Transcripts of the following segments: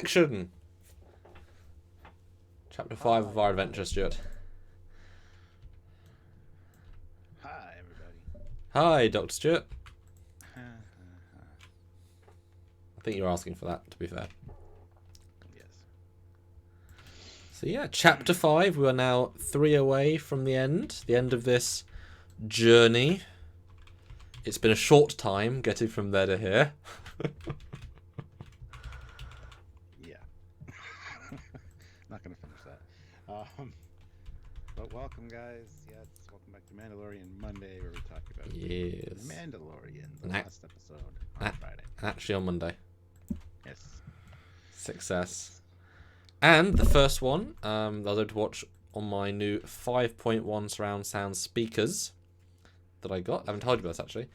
action! Chapter 5 of our adventure, Stuart. Hi, everybody. Hi, Dr. Stuart. I think you're asking for that, to be fair. Yes. So yeah, Chapter 5. We are now 3 away from the end of this journey. It's been a short time getting from there to here. Yeah. Not going to finish that. But welcome, guys. Yes, welcome back to Mandalorian Monday, where we talk about Yes. Mandalorian, the last episode on Friday. Actually on Monday. Yes. Success. And the first one, I was able to watch on my new 5.1 surround sound speakers that I got. I haven't told you about this, actually.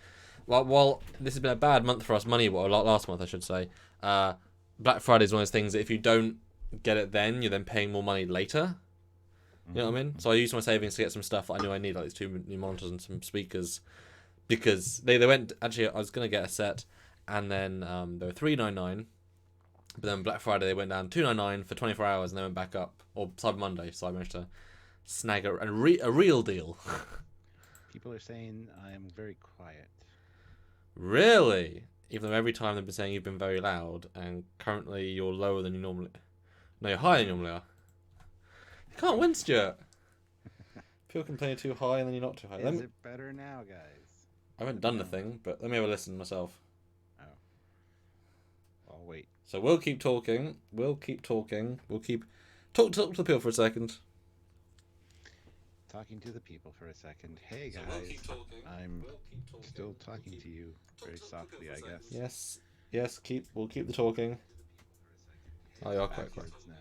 Well, this has been a bad month for us money-wise, last month, I should say. Black Friday is one of those things that if you don't get it then, you're then paying more money later. You know what I mean? So I used my savings to get some stuff I knew I need, like these 2 new monitors and some speakers. Because they went... Actually, I was going to get a set, and then they were $399. But then Black Friday they went down $299 for 24 hours, and they went back up. Or Cyber Monday, so I managed to snag a real deal. People are saying I am very quiet. Really? Even though every time they've been saying you've been very loud, and currently you're lower than you normally... No, you're higher than you normally are. You can't win, Stuart. People complain you're too high, and then you're not too high. Is it better now, guys? I haven't done the thing, but let me have a listen myself. Oh. I'll wait. So we'll keep talking. Talk to the people for a second. Talking to the people for a second. Hey, guys. So we'll keep talking. I'm still talking to you very softly, I guess. Yes. We'll keep the talking. Oh, you are quite quick. Now.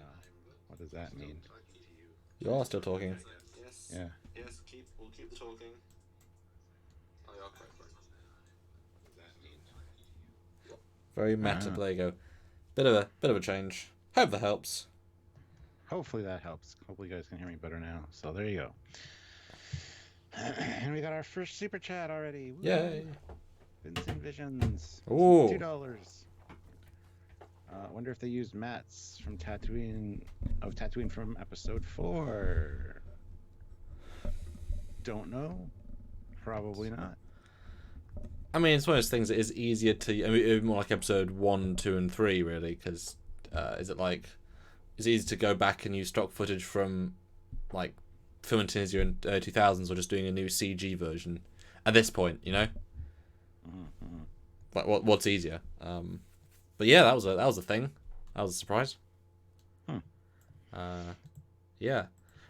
What does that mean? You are still talking. Yeah. We'll keep the talking. Oh, you are quite quick. Very meta. There you go. Bit of a change. Hope that helps. Hopefully that helps. Hopefully you guys can hear me better now. So there you go. And we got our first super chat already. Woo! Yay! Vincent Visions. Ooh. $2. Wonder if they used mats from Tatooine from episode 4. Don't know. Probably not. I mean, it's one of those things that is easier to... I mean, it would be more like episode 1, 2, and 3, really, because is it easy to go back and use stock footage from, like, film in Tunisia in 2000s, or just doing a new CG version at this point, you know? Mm-hmm. Like, what's easier? But yeah, that was a thing. That was a surprise. Yeah.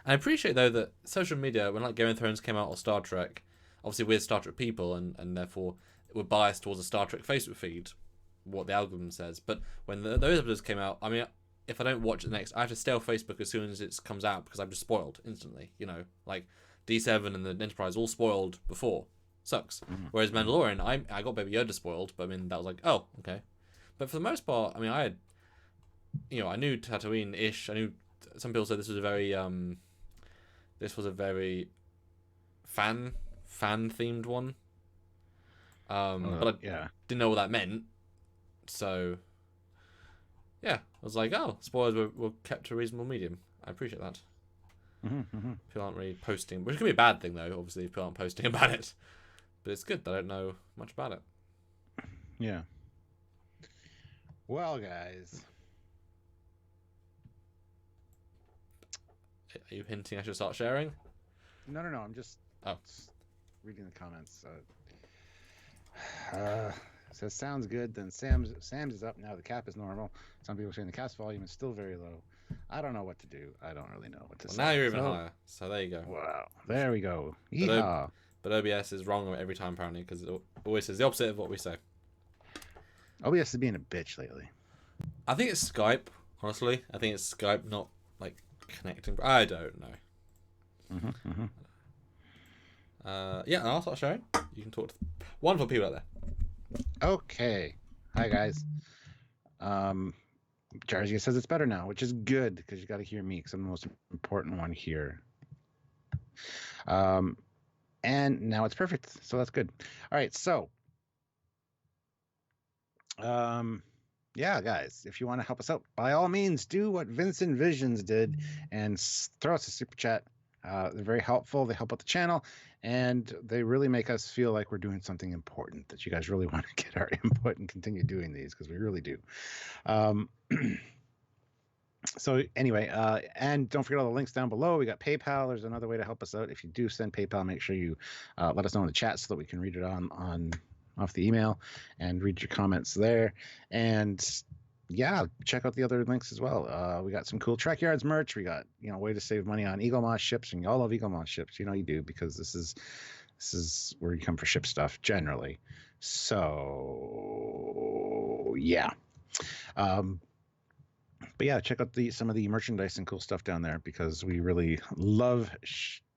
And I appreciate, though, that social media, when, like, Game of Thrones came out, or Star Trek, obviously we're Star Trek people, and therefore we're biased towards a Star Trek Facebook feed, what the algorithm says. But when those episodes came out, I mean, if I don't watch it next, I have to stay off Facebook as soon as it comes out, because I'm just spoiled instantly, you know? Like, D7 and the Enterprise all spoiled before. Sucks. Whereas Mandalorian, I got Baby Yoda spoiled, but I mean, that was like, oh, okay. But for the most part, I mean, I knew Tatooine-ish. I knew some people said this was a very fan-themed one. But I didn't know what that meant. So, yeah, I was like, oh, spoilers were kept to a reasonable medium. I appreciate that. People aren't really posting, which could be a bad thing, though, obviously, if people aren't posting about it. But it's good that I don't know much about it. Yeah. Well, guys. Are you hinting I should start sharing? No. I'm just reading the comments. Says sounds good. Then Sam's is up now. The cap is normal. Some people are saying the cap's volume is still very low. I don't know what to do. I don't really know what to say. Now you're even higher. So there you go. Wow. There we go. But OBS is wrong every time, apparently, because it always says the opposite of what we say. OBS is being a bitch lately. I think it's Skype, honestly. I think it's Skype not, like, connecting. I don't know. Yeah, and I'll start sharing. You can talk to wonderful people out there. Okay. Hi, guys. Jarzia says it's better now, which is good, because you got to hear me, because I'm the most important one here. And now it's perfect, so that's good. All right, so Yeah, guys, if you want to help us out, by all means, do what Vincent Visions did and throw us a super chat. They're very helpful. They help out the channel, and they really make us feel like we're doing something important, that you guys really want to get our input and continue doing these, because we really do. Um, so anyway, and don't forget all the links down below. We got PayPal. There's another way to help us out. If you do send PayPal, make sure you let us know in the chat so that we can read it on off the email and read your comments there. And yeah, check out the other links as well. We got some cool Trekyards merch. We got, way to save money on Eagle Moss ships, and y'all love Eagle Moss ships. You do, because this is where you come for ship stuff generally. So yeah. But yeah, check out some of the merchandise and cool stuff down there, because we really love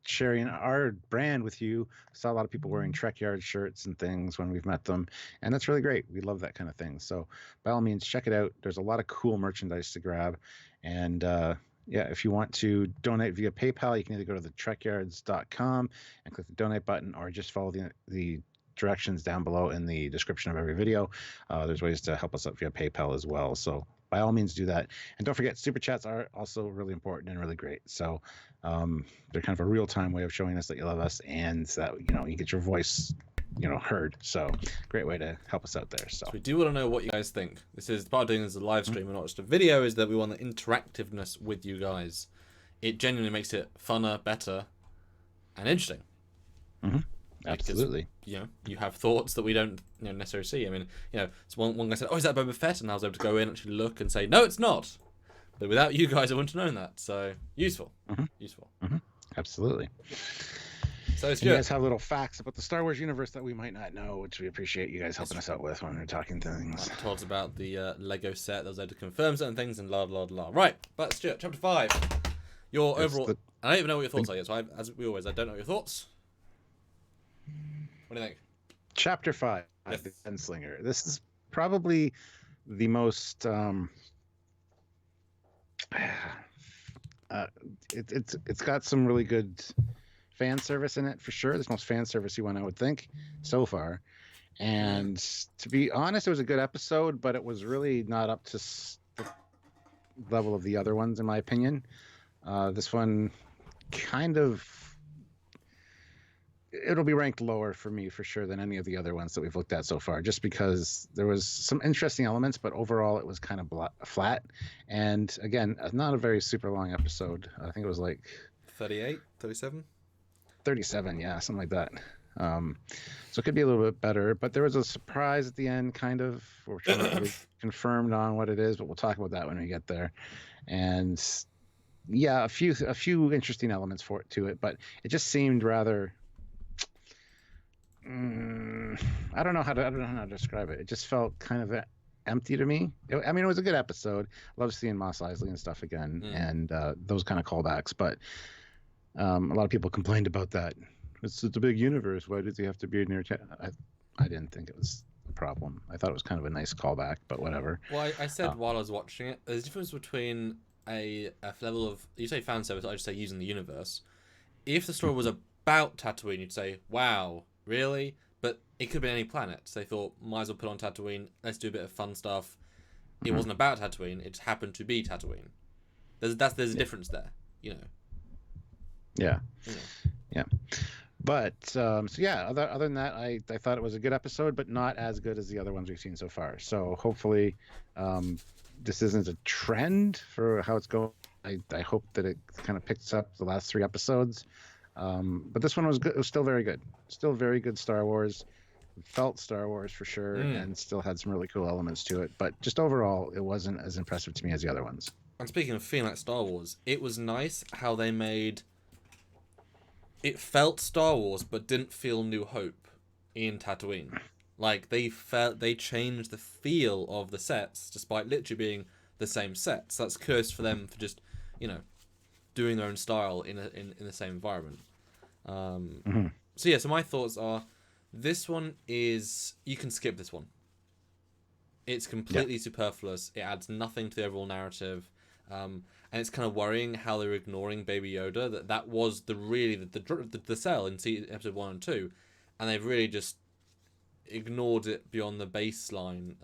sharing our brand with you. I saw a lot of people wearing Trekyard shirts and things when we've met them, and that's really great. We love that kind of thing. So by all means, check it out. There's a lot of cool merchandise to grab. And yeah, if you want to donate via PayPal, you can either go to the trekyards.com and click the donate button, or just follow the directions down below in the description of every video. There's ways to help us out via PayPal as well. So by all means, do that. And don't forget, super chats are also really important and really great. So they're kind of a real-time way of showing us that you love us, and that you get your voice heard. So great way to help us out there. So we do want to know what you guys think. This is part of doing this as a live stream and not just a video, is that we want the interactiveness with you guys. It genuinely makes it funner, better, and interesting. Absolutely. Because, you have thoughts that we don't necessarily see. I mean, so one guy said, "Oh, is that Boba Fett?" And I was able to go in and actually look and say, "No, it's not." But without you guys, I wouldn't have known that. So useful. Useful. Absolutely. So you guys have little facts about the Star Wars universe that we might not know, which we appreciate you guys helping us out with when we're talking things. I told us about the Lego set that was able to confirm certain things and la la la. Right, but Stuart, chapter 5. Your overall. I don't even know what your thoughts are yet. So as we always, I don't know your thoughts. What do you think? Chapter 5, yes. The Gunslinger. This is probably the most it's got some really good fan service in it, for sure. It's the most fan servicey one, I would think, so far. And to be honest, it was a good episode, but it was really not up to the level of the other ones, in my opinion. This one kind of, it'll be ranked lower for me for sure than any of the other ones that we've looked at so far, just because there was some interesting elements, but overall it was kind of flat. And again, not a very super long episode. I think it was like 38, 37? 37, yeah, something like that. So it could be a little bit better, but there was a surprise at the end, kind of. We're trying to really confirmed on what it is, but we'll talk about that when we get there. And yeah, a few interesting elements to it, but it just seemed rather. I don't know how to describe it. It just felt kind of empty to me. I mean, it was a good episode. Love seeing Mos Eisley and stuff again, and those kind of callbacks. But a lot of people complained about that. It's a big universe. Why does he have to be near? I didn't think it was a problem. I thought it was kind of a nice callback, but whatever. Well, I said while I was watching it, there's a difference between a level of, you say fan service, I just say using the universe. If the story was about Tatooine, you'd say, wow, really? But it could be any planet. So they thought, might as well put on Tatooine, let's do a bit of fun stuff. It wasn't about Tatooine, it just happened to be Tatooine. There's a difference there, Yeah. But so yeah, other than that, I thought it was a good episode, but not as good as the other ones we've seen so far. So hopefully this isn't a trend for how it's going. I hope that it kind of picks up the last 3 episodes. But this one was good. It was still very good. Still very good Star Wars. It felt Star Wars for sure, and still had some really cool elements to it. But just overall, it wasn't as impressive to me as the other ones. And speaking of feeling like Star Wars, it was nice how they made... It felt Star Wars, but didn't feel New Hope in Tatooine. Like, they changed the feel of the sets, despite literally being the same sets. So that's kudos for them for just, doing their own style in the same environment. So yeah, so my thoughts are, this one is, you can skip this one. It's completely superfluous. It adds nothing to the overall narrative. And it's kind of worrying how they're ignoring Baby Yoda. That was the cell in episode 1 and 2, and they've really just ignored it beyond the baseline.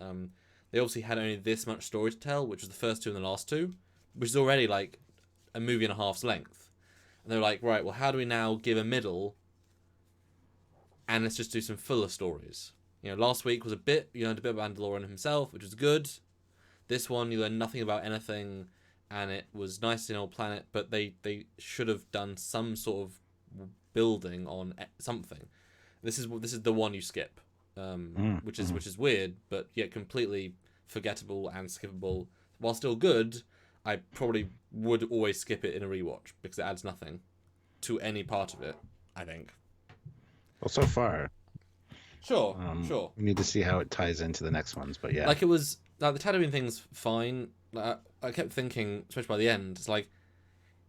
they obviously had only this much story to tell, which was the first two and the last two, which is already like a movie and a half's length. And they were like, right, well, how do we now give a middle and let's just do some fuller stories? You know, last week was a bit, you learned a bit about Mandalorian himself, which was good. This one, you learned nothing about anything, and it was nice in Old Planet, but they should have done some sort of building on something. This is the one you skip, which is weird, but yet completely forgettable and skippable. While still good, I probably would always skip it in a rewatch because it adds nothing to any part of it, I think. Well, so far. Sure. We need to see how it ties into the next ones, but yeah. Like, it was like the Tatooine thing's fine. Like, I kept thinking, especially by the end, it's like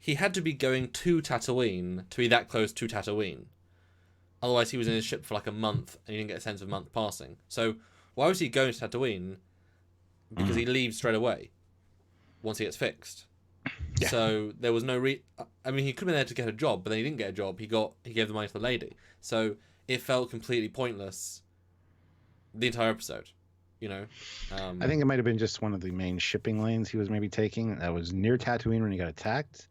he had to be going to Tatooine to be that close to Tatooine. Otherwise, he was in his ship for like a month and he didn't get a sense of a month passing. So why was he going to Tatooine? Because he leaves straight away once he gets fixed. Yeah. So there was no I mean, he could have been there to get a job, but then he didn't get a job. He gave the money to the lady. So it felt completely pointless the entire episode, you know. I think it might have been just one of the main shipping lanes he was maybe taking. That was near Tatooine when he got attacked.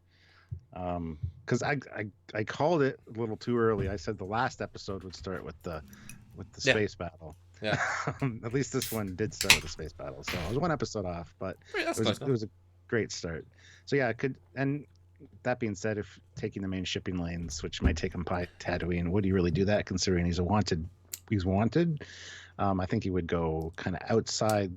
Because I called it a little too early. I said the last episode would start with the space battle. Yeah. At least this one did start with the space battle. So I was one episode off, but it was a great start. So yeah, it could. And that being said, if taking the main shipping lanes, which might take him by Tatooine, would he really do that? Considering he's wanted. I think he would go kind of outside,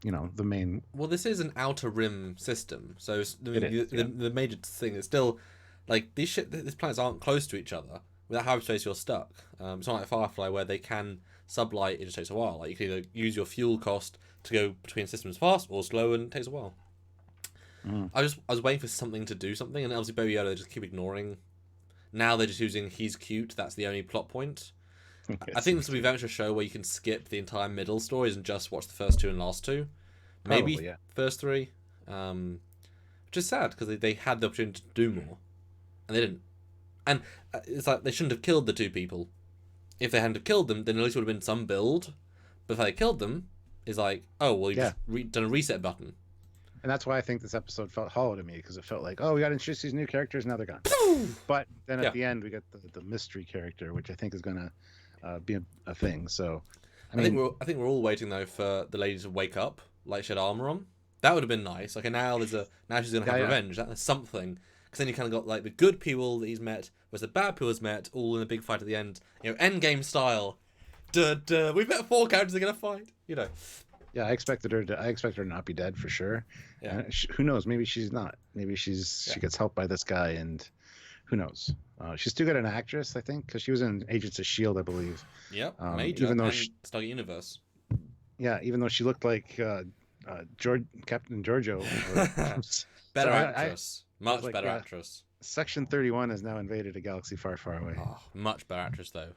you know, the main. Well, this is an outer rim system, so the major thing is still like these planets aren't close to each other. Without hyperspace, you're stuck. It's not like Firefly where they can sublight. It just takes a while. Like, you can either use your fuel cost to go between systems fast or slow, and it takes a while. I was waiting for something to do something, and obviously Baby Yoda they just keep ignoring. Now they're just using he's cute. That's the only plot point. I think this will be very much a show where you can skip the entire middle stories and just watch the first two and last two. Maybe Probably, yeah. first three. Which is sad because they had the opportunity to do more, and they didn't. And it's like they shouldn't have killed the two people. If they hadn't have killed them, then at least it would have been some build. But if they killed them, it's like, oh, well, you've just done a reset button. And that's why I think this episode felt hollow to me, because it felt like, oh, we got to introduce these new characters, now they're gone. But then at the end, we get the mystery character, which I think is going to be a thing. So I think we're all waiting though for the lady to wake up, like she had armor on. That would have been nice. Like, now she's going to have revenge. That's something. Because then you kind of got like the good people that he's met, whereas the bad people he's met, all in a big fight at the end. You know, Endgame style. We've met 4 characters are going to fight. You know. Yeah, I expect her to not be dead for sure. Yeah. Who knows? Maybe she's not. Maybe she gets helped by this guy, and who knows? She's too good an actress, I think, because she was in Agents of S.H.I.E.L.D., I believe. Yep, major. Even though Stargate Universe. Yeah, even though she looked like Captain Giorgio. Better actress. Much better actress. Section 31 has now invaded a galaxy far, far away. Oh, much better actress, though.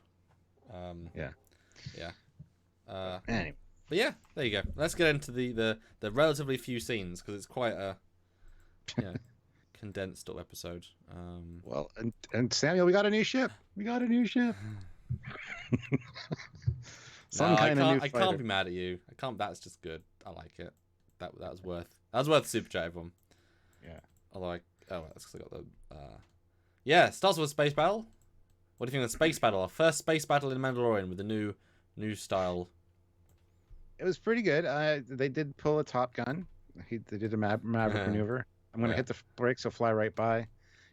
Yeah. Anyway. But yeah, there you go. Let's get into the relatively few scenes, because it's quite a condensed little episode. Well, and Samuel, we got a new ship. Some kind of new fighter. I can't be mad at you. I can't. That's just good. I like it. That was worth super chat, everyone. Yeah. Although that's because I got the starts with a space battle. What do you think of the space battle? Our first space battle in Mandalorian with the new style. It was pretty good. They did pull a Top Gun. They did a Maverick maneuver. I'm going to hit the brakes, so fly right by.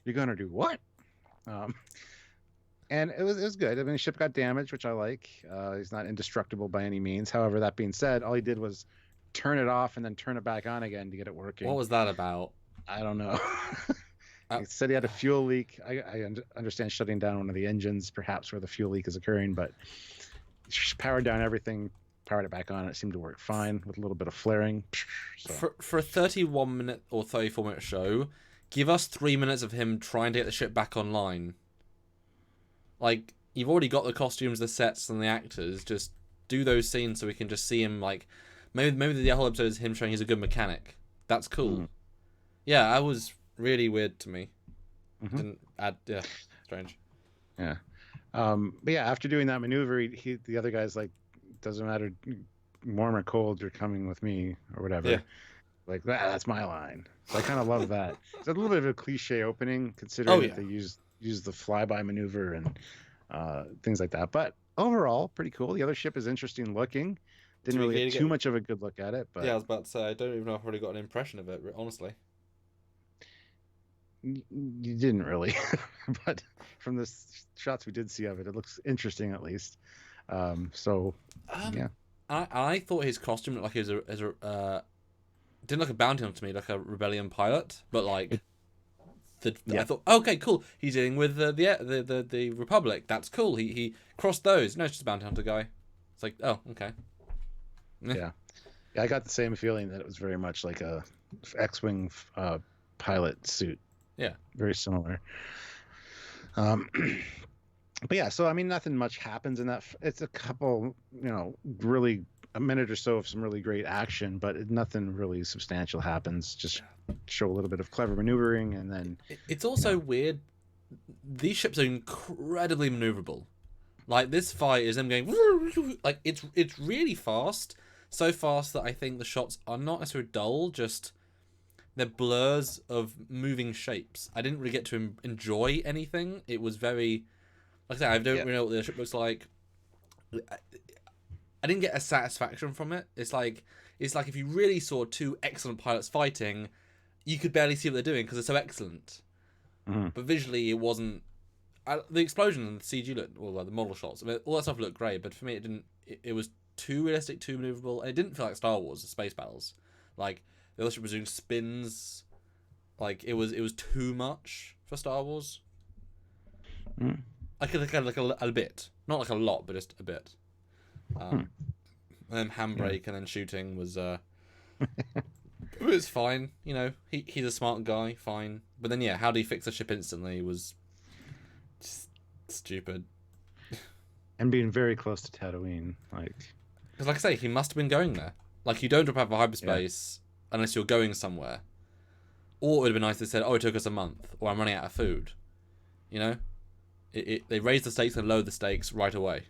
You're going to do what? And it was good. I mean, the ship got damaged, which I like. He's not indestructible by any means. However, that being said, all he did was turn it off and then turn it back on again to get it working. What was that about? I don't know. He said he had a fuel leak. I understand shutting down one of the engines, perhaps where the fuel leak is occurring, but powered down everything, powered it back on. It seemed to work fine with a little bit of flaring. So. For a 31-minute or 34-minute show, give us 3 minutes of him trying to get the ship back online. Like, you've already got the costumes, the sets, and the actors. Just do those scenes so we can just see him. Like, maybe the whole episode is him showing he's a good mechanic. That's cool. Yeah, that was really weird to me. Didn't add. Yeah, strange. Yeah. But yeah, after doing that maneuver, the other guy's like, doesn't matter. warm or cold, you're coming with me or whatever. Yeah. Like that's my line. So I kind of love that. It's a little bit of a cliche opening, considering Oh that yeah. they use the flyby maneuver and things like that. But overall, pretty cool. The other ship is interesting looking. Didn't Do we really get get? too much of a good look at it, Yeah, I but was about to say I don't even know if I've really got an impression of it, honestly. you didn't really. But from the shots we did see of it, it looks interesting at least. So Um, yeah, I thought his costume looked like he was didn't look a bounty hunter to me, like a rebellion pilot, but like it, yeah. I thought, okay, cool, he's dealing with the Republic. That's cool. He crossed those. No, it's just a bounty hunter guy. It's like, oh, okay. Yeah. Yeah, I got the same feeling that it was very much like a X-wing pilot suit. Yeah. Very similar. Um, but yeah, so I mean, nothing much happens in that. It's a couple, really a minute or so of some really great action, but nothing really substantial happens. Just show a little bit of clever maneuvering, and then It's also weird. These ships are incredibly maneuverable. Like this fight is them going like it's really fast. So fast that I think the shots are not necessarily dull, just they're blurs of moving shapes. I didn't really get to enjoy anything. It was very, like I said, I don't really know what the ship looks like. I didn't get a satisfaction from it. It's like if you really saw two excellent pilots fighting, you could barely see what they're doing because they're so excellent. Mhm. But visually, it wasn't. The explosion and the CG looked, well, the model shots, I mean, all that stuff looked great. But for me, it didn't. It was too realistic, too maneuverable, and it didn't feel like Star Wars, the space battles. Like the other ship was doing spins. Like it was too much for Star Wars. Mm. I could like a bit, not like a lot, but just a bit. And then handbrake and then shooting was it was fine. He's a smart guy, fine. But then how do you fix a ship instantly was just stupid. And being very close to Tatooine, Because like I say, he must have been going there. Like you don't drop out of hyperspace unless you're going somewhere. Or it would have been nice if they said, "Oh, it took us a month," or "I'm running out of food." They raise the stakes and lower the stakes right away.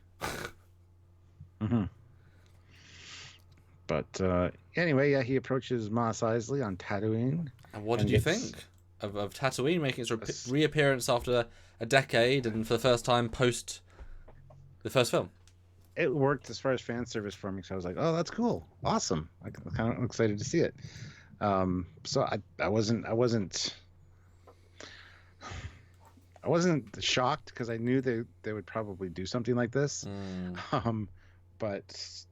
Mm-hmm. But anyway, he approaches Mos Eisley on Tatooine. And what did you think of Tatooine making its reappearance after a decade and for the first time post the first film? It worked as far as fan service for me, so I was like, "Oh, that's cool, awesome!" I'm kind of excited to see it. So I wasn't shocked because I knew they would probably do something like this. But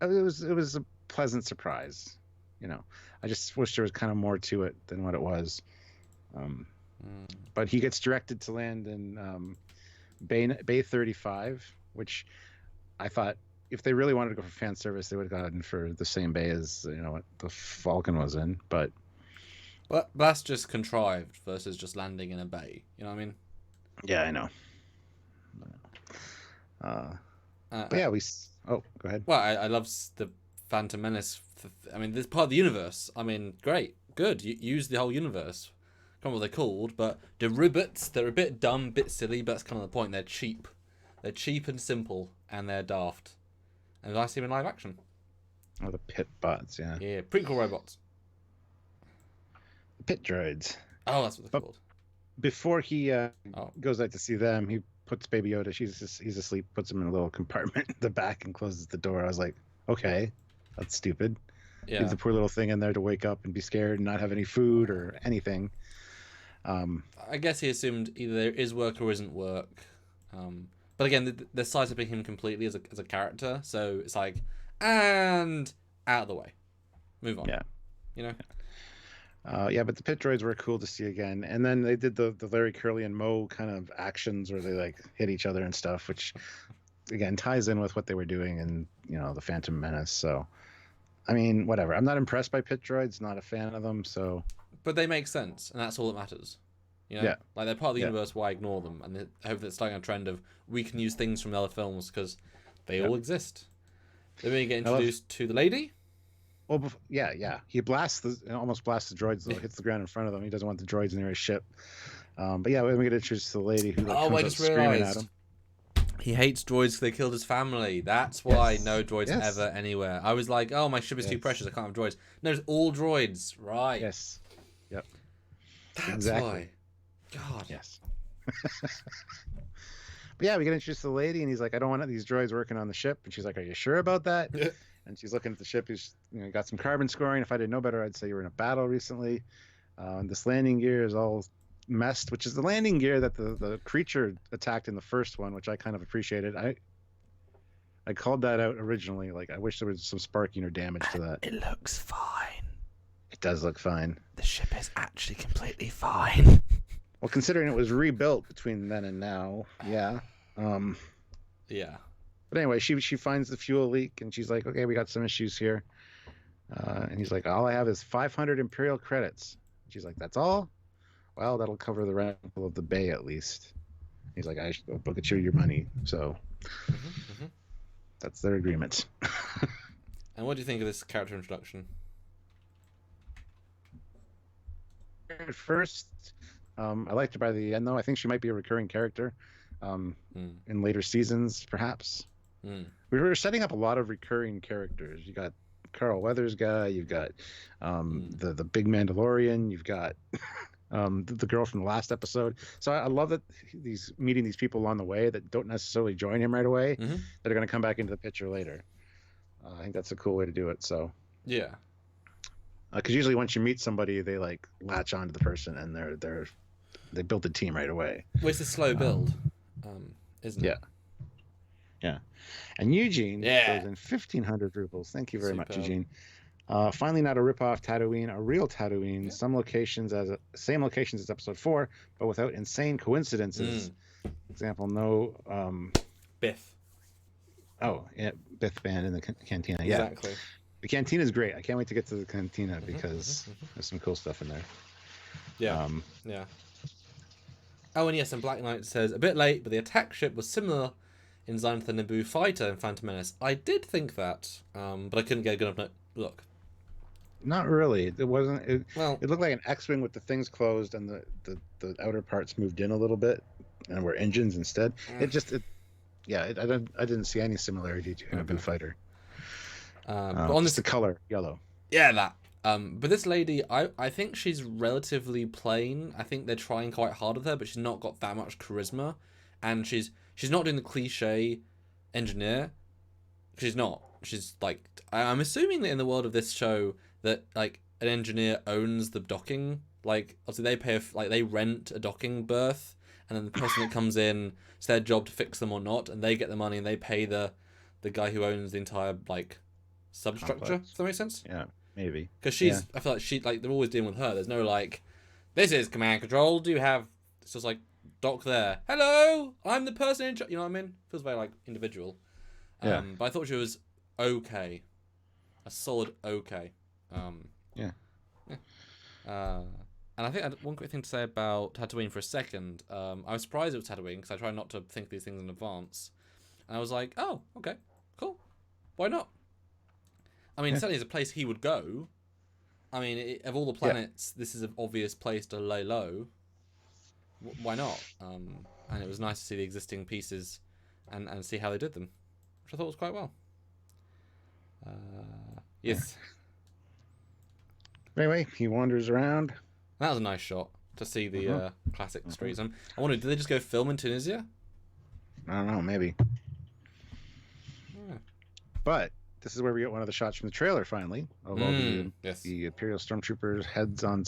it was a pleasant surprise. I just wish there was kind of more to it than what it was. But he gets directed to land in Bay 35, which I thought if they really wanted to go for fan service, they would have gotten for the same bay as what the Falcon was in. But that's just contrived versus just landing in a bay. You know what I mean? Yeah, I know. But yeah, go ahead. Well, I love the Phantom Menace. I mean, this part of the universe. I mean, great, good. Use the whole universe. I can't remember what they're called, but the ribbits, they're a bit dumb, a bit silly, but that's kind of the point. They're cheap. They're cheap and simple, and they're daft. And I see them in live action. Oh, the pit bots, yeah. Yeah, pretty cool robots. The pit droids. Oh, that's what they're called. Before he goes out to see them, he puts Baby Yoda. He's asleep. Puts him in a little compartment in the back and closes the door. I was like, okay, that's stupid. Yeah. Leave the poor little thing in there to wake up and be scared and not have any food or anything. I guess he assumed either there is work or isn't work. But again, they're sidestepping him completely as a character, so it's like, and out of the way, move on. Yeah, Yeah, but the pit droids were cool to see again, and then they did the Larry Curly and Moe kind of actions where they hit each other and stuff, which again ties in with what they were doing in the Phantom Menace. So, I mean, whatever. I'm not impressed by pit droids. Not a fan of them. So, but they make sense, and that's all that matters. Yeah. Like they're part of the universe. Why ignore them? And I hope that's starting a trend of we can use things from the other films because they all exist. Then we get introduced to the lady. Well, he almost blasts the droids though. Hits the ground in front of them. He doesn't want the droids near his ship. But yeah, when we get introduced to the lady who I comes just up screaming at realized him. He hates droids because they killed his family. That's why Yes. no droids Yes. ever anywhere. I was like, oh, my ship is too Yes. precious. I can't have droids. No, it's all droids. Right. Yes. Yep. That's Exactly. why. God. Yes. But yeah, we get introduced to the lady, and he's like, I don't want these droids working on the ship. And she's like, are you sure about that? And she's looking at the ship. He's got some carbon scoring. If I didn't know better, I'd say you were in a battle recently. This landing gear is all messed, which is the landing gear that the creature attacked in the first one, which I kind of appreciated. I called that out originally. Like, I wish there was some sparking or damage to that. It looks fine. It does look fine. The ship is actually completely fine. Well, considering it was rebuilt between then and now, yeah. Yeah. But anyway, she finds the fuel leak, and she's like, okay, we got some issues here. And he's like, all I have is 500 Imperial credits. She's like, that's all? Well, that'll cover the rental of the bay at least. He's like, I'll get you your money. So that's their agreement. And what do you think of this character introduction? At first, I liked her by the end, though. I think she might be a recurring character in later seasons, perhaps. We were setting up a lot of recurring characters. You got Carl Weathers guy, you've got the big Mandalorian, you've got the girl from the last episode. So I love that he's meeting these people along the way that don't necessarily join him right away, that are going to come back into the picture later. I think that's a cool way to do it. So yeah, because usually once you meet somebody, they like latch onto the person and they build a team right away. Well, it's a slow build, isn't it? Yeah. And Eugene Yeah. goes in 1,500 rubles. Thank you very much, Superb. Eugene. Finally, not a rip-off Tatooine, a real Tatooine. Yeah. Same locations as episode 4, but without insane coincidences. Example, no. Biff. Oh, yeah, Biff Band in the cantina. Yeah, Exactly. the cantina is great. I can't wait to get to the cantina because there's some cool stuff in there. Yeah. Yeah. Oh, and yes, and Black Knight says, a bit late, but the attack ship was similar in design to the Naboo fighter in Phantom Menace. I did think that, but I couldn't get a good enough look. Not really. It wasn't. It looked like an X-wing with the things closed and the outer parts moved in a little bit, and were engines instead. I didn't see any similarity to a Naboo fighter. But on just the color, yellow. Yeah, that. But this lady, I think she's relatively plain. I think they're trying quite hard with her, but she's not got that much charisma, and she's not doing the cliche engineer. She's not. She's like, I'm assuming that in the world of this show that like an engineer owns the docking. Like obviously they pay they rent a docking berth, and then the person that comes in, it's their job to fix them or not, and they get the money and they pay the guy who owns the entire like substructure. Complex. Does that make sense? Yeah, maybe. Because I feel like they're always dealing with her. There's no like, this is command control. Do you have? It's just like dock there. Hello, I'm the person in charge. You know what I mean? Feels very like individual. Yeah. But I thought she was okay, a solid okay. And I think I had one quick thing to say about Tatooine for a second. I was surprised it was Tatooine because I try not to think these things in advance. And I was like, oh, okay, cool. Why not? I mean, certainly it's a place he would go. I mean, of all the planets, this is an obvious place to lay low. Why not? And it was nice to see the existing pieces and see how they did them, which I thought was quite well. Yes. Anyway, he wanders around. That was a nice shot to see the classic streets. I wondered, did they just go film in Tunisia? I don't know, maybe. Yeah. But this is where we get one of the shots from the trailer finally of all the Imperial Stormtroopers' heads on,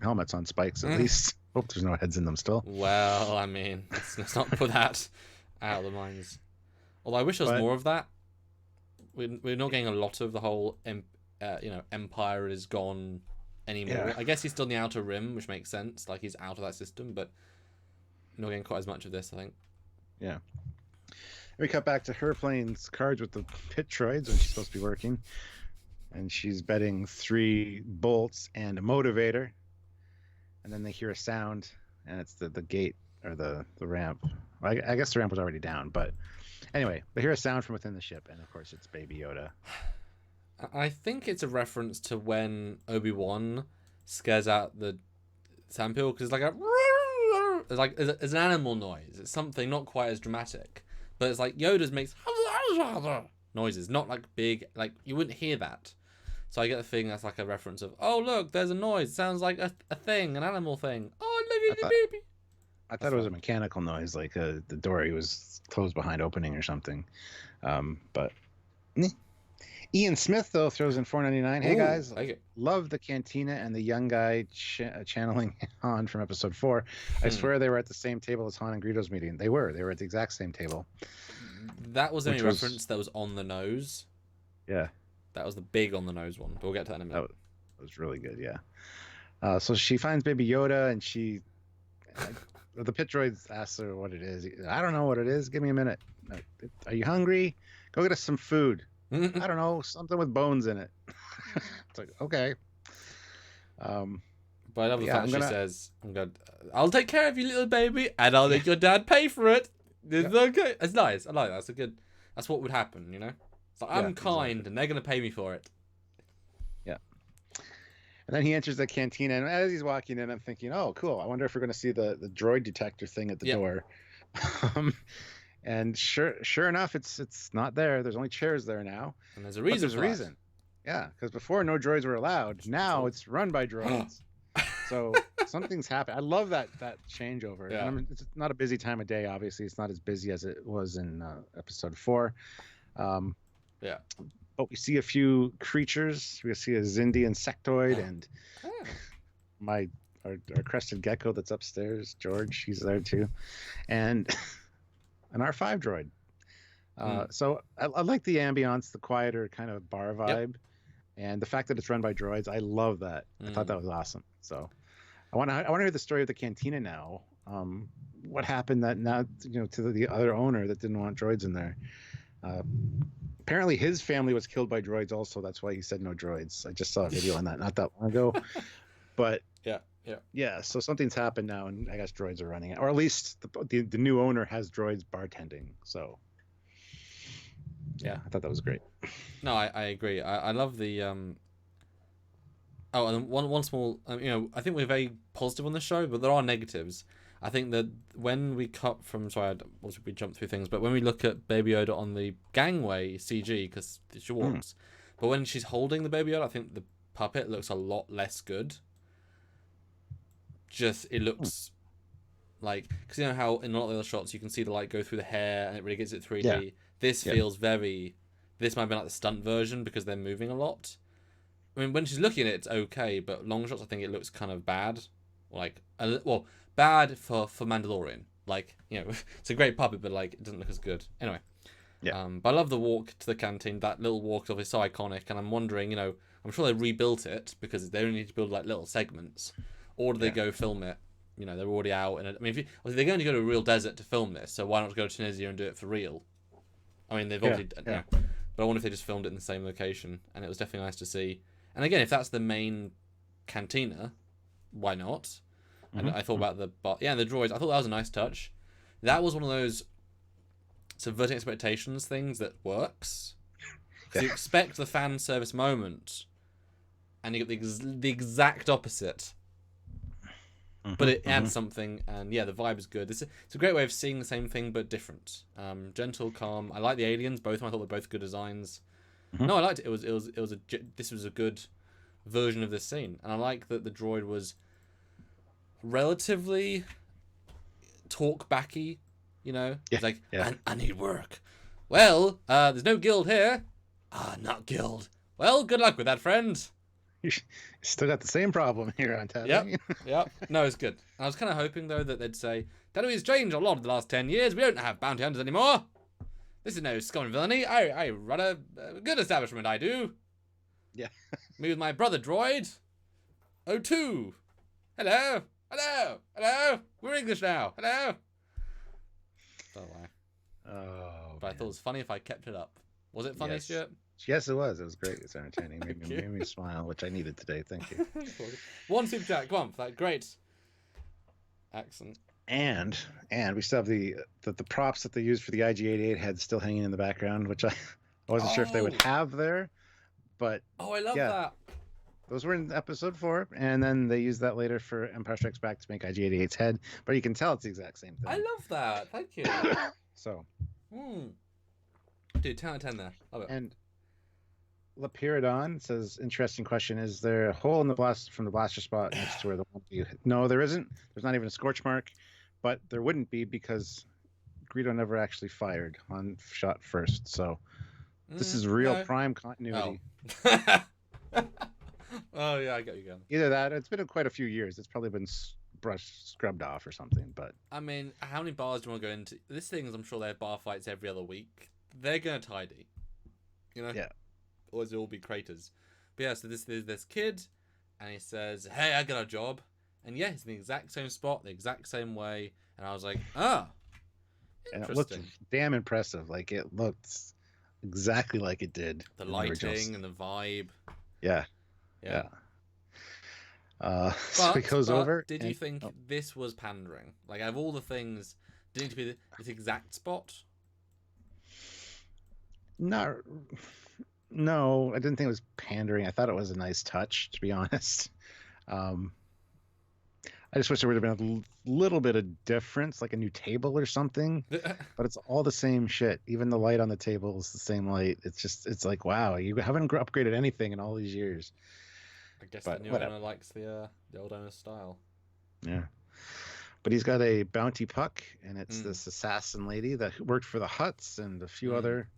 helmets on spikes at least. Hope there's no heads in them still. Well, I mean, let's not put that out of the minds. Although I wish there was more of that. We're not getting a lot of the whole, Empire is gone anymore. Yeah. I guess he's still in the Outer Rim, which makes sense. Like, he's out of that system, but not getting quite as much of this, I think. Yeah. We cut back to her playing cards with the pit droids when she's supposed to be working. And she's betting 3 bolts and a motivator. And then they hear a sound, and it's the gate or the ramp. Well, I guess the ramp was already down, but anyway, they hear a sound from within the ship, and of course it's Baby Yoda. I think it's a reference to when Obi-Wan scares out the sandpeel, because it's like it's an animal noise. It's something not quite as dramatic. But it's like Yoda's makes noises, not like big, like you wouldn't hear that. So I get the thing that's like a reference of, oh look, there's a noise. It sounds like a thing, an animal thing. Oh look at the baby. I thought it was a mechanical noise, like the door he was closed behind opening or something. But Ian Smith though throws in $4.99. Hey guys, love the cantina and the young guy channeling Han from episode 4. I swear they were at the same table as Han and Greedo's meeting. They were at the exact same table. That was the only reference that was on the nose. Yeah. That was the big on the nose one. But we'll get to that in a minute. That was really good, yeah. So she finds Baby Yoda, and the pit droids asks her what it is. I don't know what it is. Give me a minute. Are you hungry? Go get us some food. I don't know, something with bones in it. It's like, okay. But I love the fact she says, I'll take care of you, little baby, and I'll make your dad pay for it. It's okay. It's nice. I like that. That's what would happen, you know? It's like, I'm kind, and they're going to pay me for it. Yeah. And then he enters the cantina, and as he's walking in, I'm thinking, oh, cool. I wonder if we're going to see the droid detector thing at the door. And sure enough, it's not there. There's only chairs there now. And there's a reason. There's a reason. Yeah, because before no droids were allowed. Now it's run by droids. So something's happened. I love that changeover. Yeah. It's not a busy time of day. Obviously, it's not as busy as it was in episode 4. Yeah. But we see a few creatures. We see a Xindi insectoid and our crested gecko that's upstairs. George, he's there too, and an R5 droid. So I like the ambiance, the quieter kind of bar vibe, and the fact that it's run by droids. I love that. I thought that was awesome. So I want to hear the story of the cantina now. What happened that now to the other owner that didn't want droids in there? Apparently his family was killed by droids also. That's why he said no droids. I just saw a video on that not that long ago. But yeah. So something's happened now, and I guess droids are running it, or at least the new owner has droids bartending. So yeah, I thought that was great. No, I agree. I love the Oh, and one small, I think we're very positive on the show, but there are negatives. I think that when we cut from, we jumped through things, but when we look at Baby Yoda on the gangway CG, because she walks, but when she's holding the Baby Yoda, I think the puppet looks a lot less good. It looks like, because you know how in a lot of the other shots you can see the light go through the hair and it really gets it 3D. Yeah. This feels this might have been like the stunt version because they're moving a lot. I mean, when she's looking at it, it's okay, but long shots, I think it looks kind of bad. Bad for Mandalorian. Like, it's a great puppet, but like it doesn't look as good. Anyway. Yeah. But I love the walk to the canteen. That little walk is obviously so iconic, and I'm wondering, I'm sure they rebuilt it because they only need to build like little segments, or do they go film it? They're already out, and they're going to go to a real desert to film this, so why not go to Tunisia and do it for real? I mean, they've obviously, but I wonder if they just filmed it in the same location, and it was definitely nice to see. And again, if that's the main cantina, why not? And I thought about the droids. I thought that was a nice touch. That was one of those subverting expectations things that works. Because you expect the fan service moment, and you get the exact opposite. But it adds something, and the vibe is good. It's a great way of seeing the same thing but different. Gentle, calm. I like the aliens. Both of them I thought were both good designs. No, I liked it. This was a good version of this scene, and I like that the droid was relatively talk-backy. It's like, I need work. Well, there's no guild here. Not guild. Well, good luck with that, friend. You still got the same problem here on Tatooine. Yep. No, it's good. I was kind of hoping, though, that they'd say, Tatooine's changed a lot in the last 10 years. We don't have bounty hunters anymore. This is no scum and villainy. I run a good establishment, I do. Yeah. Me with my brother droid. O2. Hello. Hello. Hello. We're English now. Hello. Don't know why. But I thought it was funny if I kept it up. Was it funny, Stuart? Yes, it was. It was great. It's entertaining. Made me smile, which I needed today. Thank you. One super chat. Come on for that great accent. And we still have the props that they used for the IG-88 head still hanging in the background, which I wasn't sure if they would have there. But I love that. Those were in episode 4, and then they used that later for Empire Strikes Back to make IG-88's head. But you can tell it's the exact same thing. I love that. Thank you. So, Dude, 10 out of 10 there. Love it. And Lapiridon says, interesting question. Is there a hole in the blast from the blaster spot next to where the one you hit? No, there isn't. There's not even a scorch mark, but there wouldn't be because Greedo never actually fired on shot first. So this is real no. prime continuity. Oh. Oh, yeah, I get you going. Either that, it's been quite a few years. It's probably been scrubbed off or something. But I mean, how many bars do you want to go into? This thing is, I'm sure they have bar fights every other week. They're going to tidy. You know? Yeah. Or it'll all be craters. But yeah, so there's this kid, and he says, hey, I got a job. And yeah, he's in the exact same spot, the exact same way. And I was like, and it looked damn impressive. Like, it looked exactly like it did. The lighting and the vibe. Yeah. Yeah. So he goes over. Did you think this was pandering? Like, out of all the things, did it need to be this exact spot? No, I didn't think it was pandering. I thought it was a nice touch, to be honest. I just wish there would have been a little bit of difference, like a new table or something. But it's all the same shit. Even the light on the table is the same light. It's like, wow, you haven't upgraded anything in all these years. I guess the new owner likes the old owner's style. Yeah. But he's got a bounty puck, and it's this assassin lady that worked for the Hutts and a few other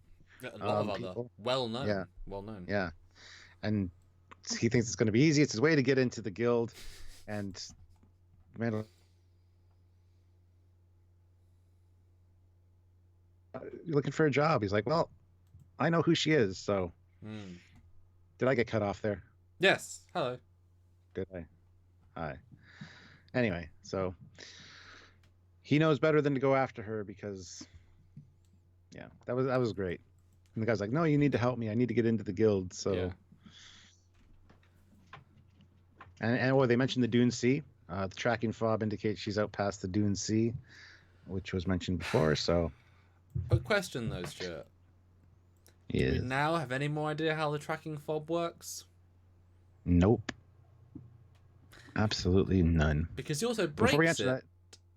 a lot of people. Other well-known. Yeah. Well-known. Yeah. And he thinks it's going to be easy. It's his way to get into the guild. And you're looking for a job. He's like, well, I know who she is, so did I get cut off there? Yes. Hello. Did I? Hi. Anyway, so he knows better than to go after her because, yeah, that was great. And the guy's like, no, you need to help me. I need to get into the guild. So, yeah. and they mentioned the Dune Sea. The tracking fob indicates she's out past the Dune Sea, which was mentioned before. So, but question though, Stuart. Yeah. Do we now have any more idea how the tracking fob works? Nope. Absolutely none. Because he also breaks Before we answer it.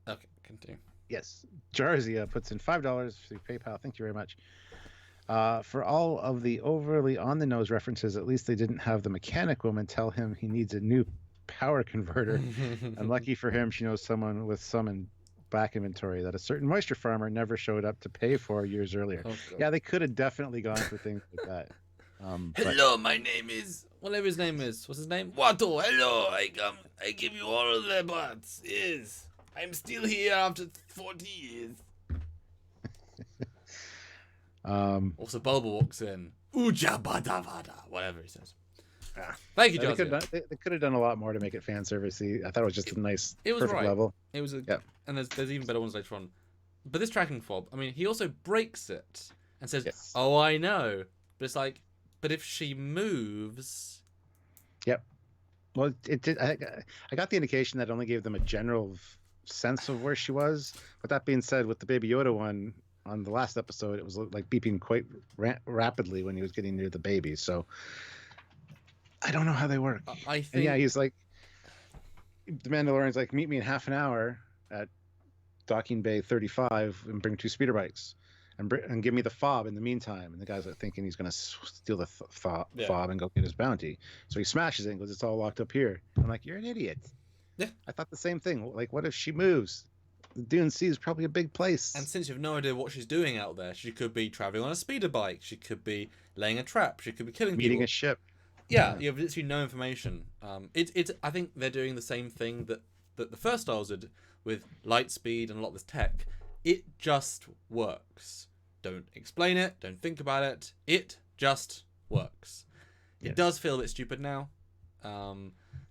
That, okay, continue. Yes, Jarzia puts in $5 through PayPal. Thank you very much. For all of the overly on-the-nose references, at least they didn't have the mechanic woman tell him he needs a new power converter. And lucky for him, she knows someone with some in back inventory that a certain moisture farmer never showed up to pay for years earlier. Oh, yeah, they could have definitely gone for things like that. Hello, my name is whatever his name is. What's his name? Watto. Hello, I give you all of the parts. Yes, I'm still here after 40 years. Also, Bulba walks in. Uja bada bada. Whatever he says. Thank you, Josie. They could have done a lot more to make it fan servicey. I thought it was just a nice, perfect level. It was and there's even better ones later on. But this tracking fob, I mean, he also breaks it and says, yes. "Oh, I know," but it's like, but if she moves, yep. Well, it did. I got the indication that it only gave them a general sense of where she was. But that being said, with the Baby Yoda one on the last episode, it was like beeping quite rapidly when he was getting near the baby. So I don't know how they work. I think. And yeah, he's like, the Mandalorian's like, meet me in half an hour at Docking Bay 35 and bring 2 speeder bikes. And give me the fob in the meantime. And the guy's like thinking he's going to steal the fob and go get his bounty. So he smashes it and goes, it's all locked up here. I'm like, you're an idiot. Yeah. I thought the same thing. Like, what if she moves? The Dune Sea is probably a big place. And since you've no idea what she's doing out there, she could be traveling on a speeder bike. She could be laying a trap. She could be killing people. Meeting a ship. Yeah, you have literally no information. It's. I think they're doing the same thing that the first Styles did with light speed and a lot of this tech. It just works. Don't explain it. Don't think about it. It just works. Yes. It does feel a bit stupid now,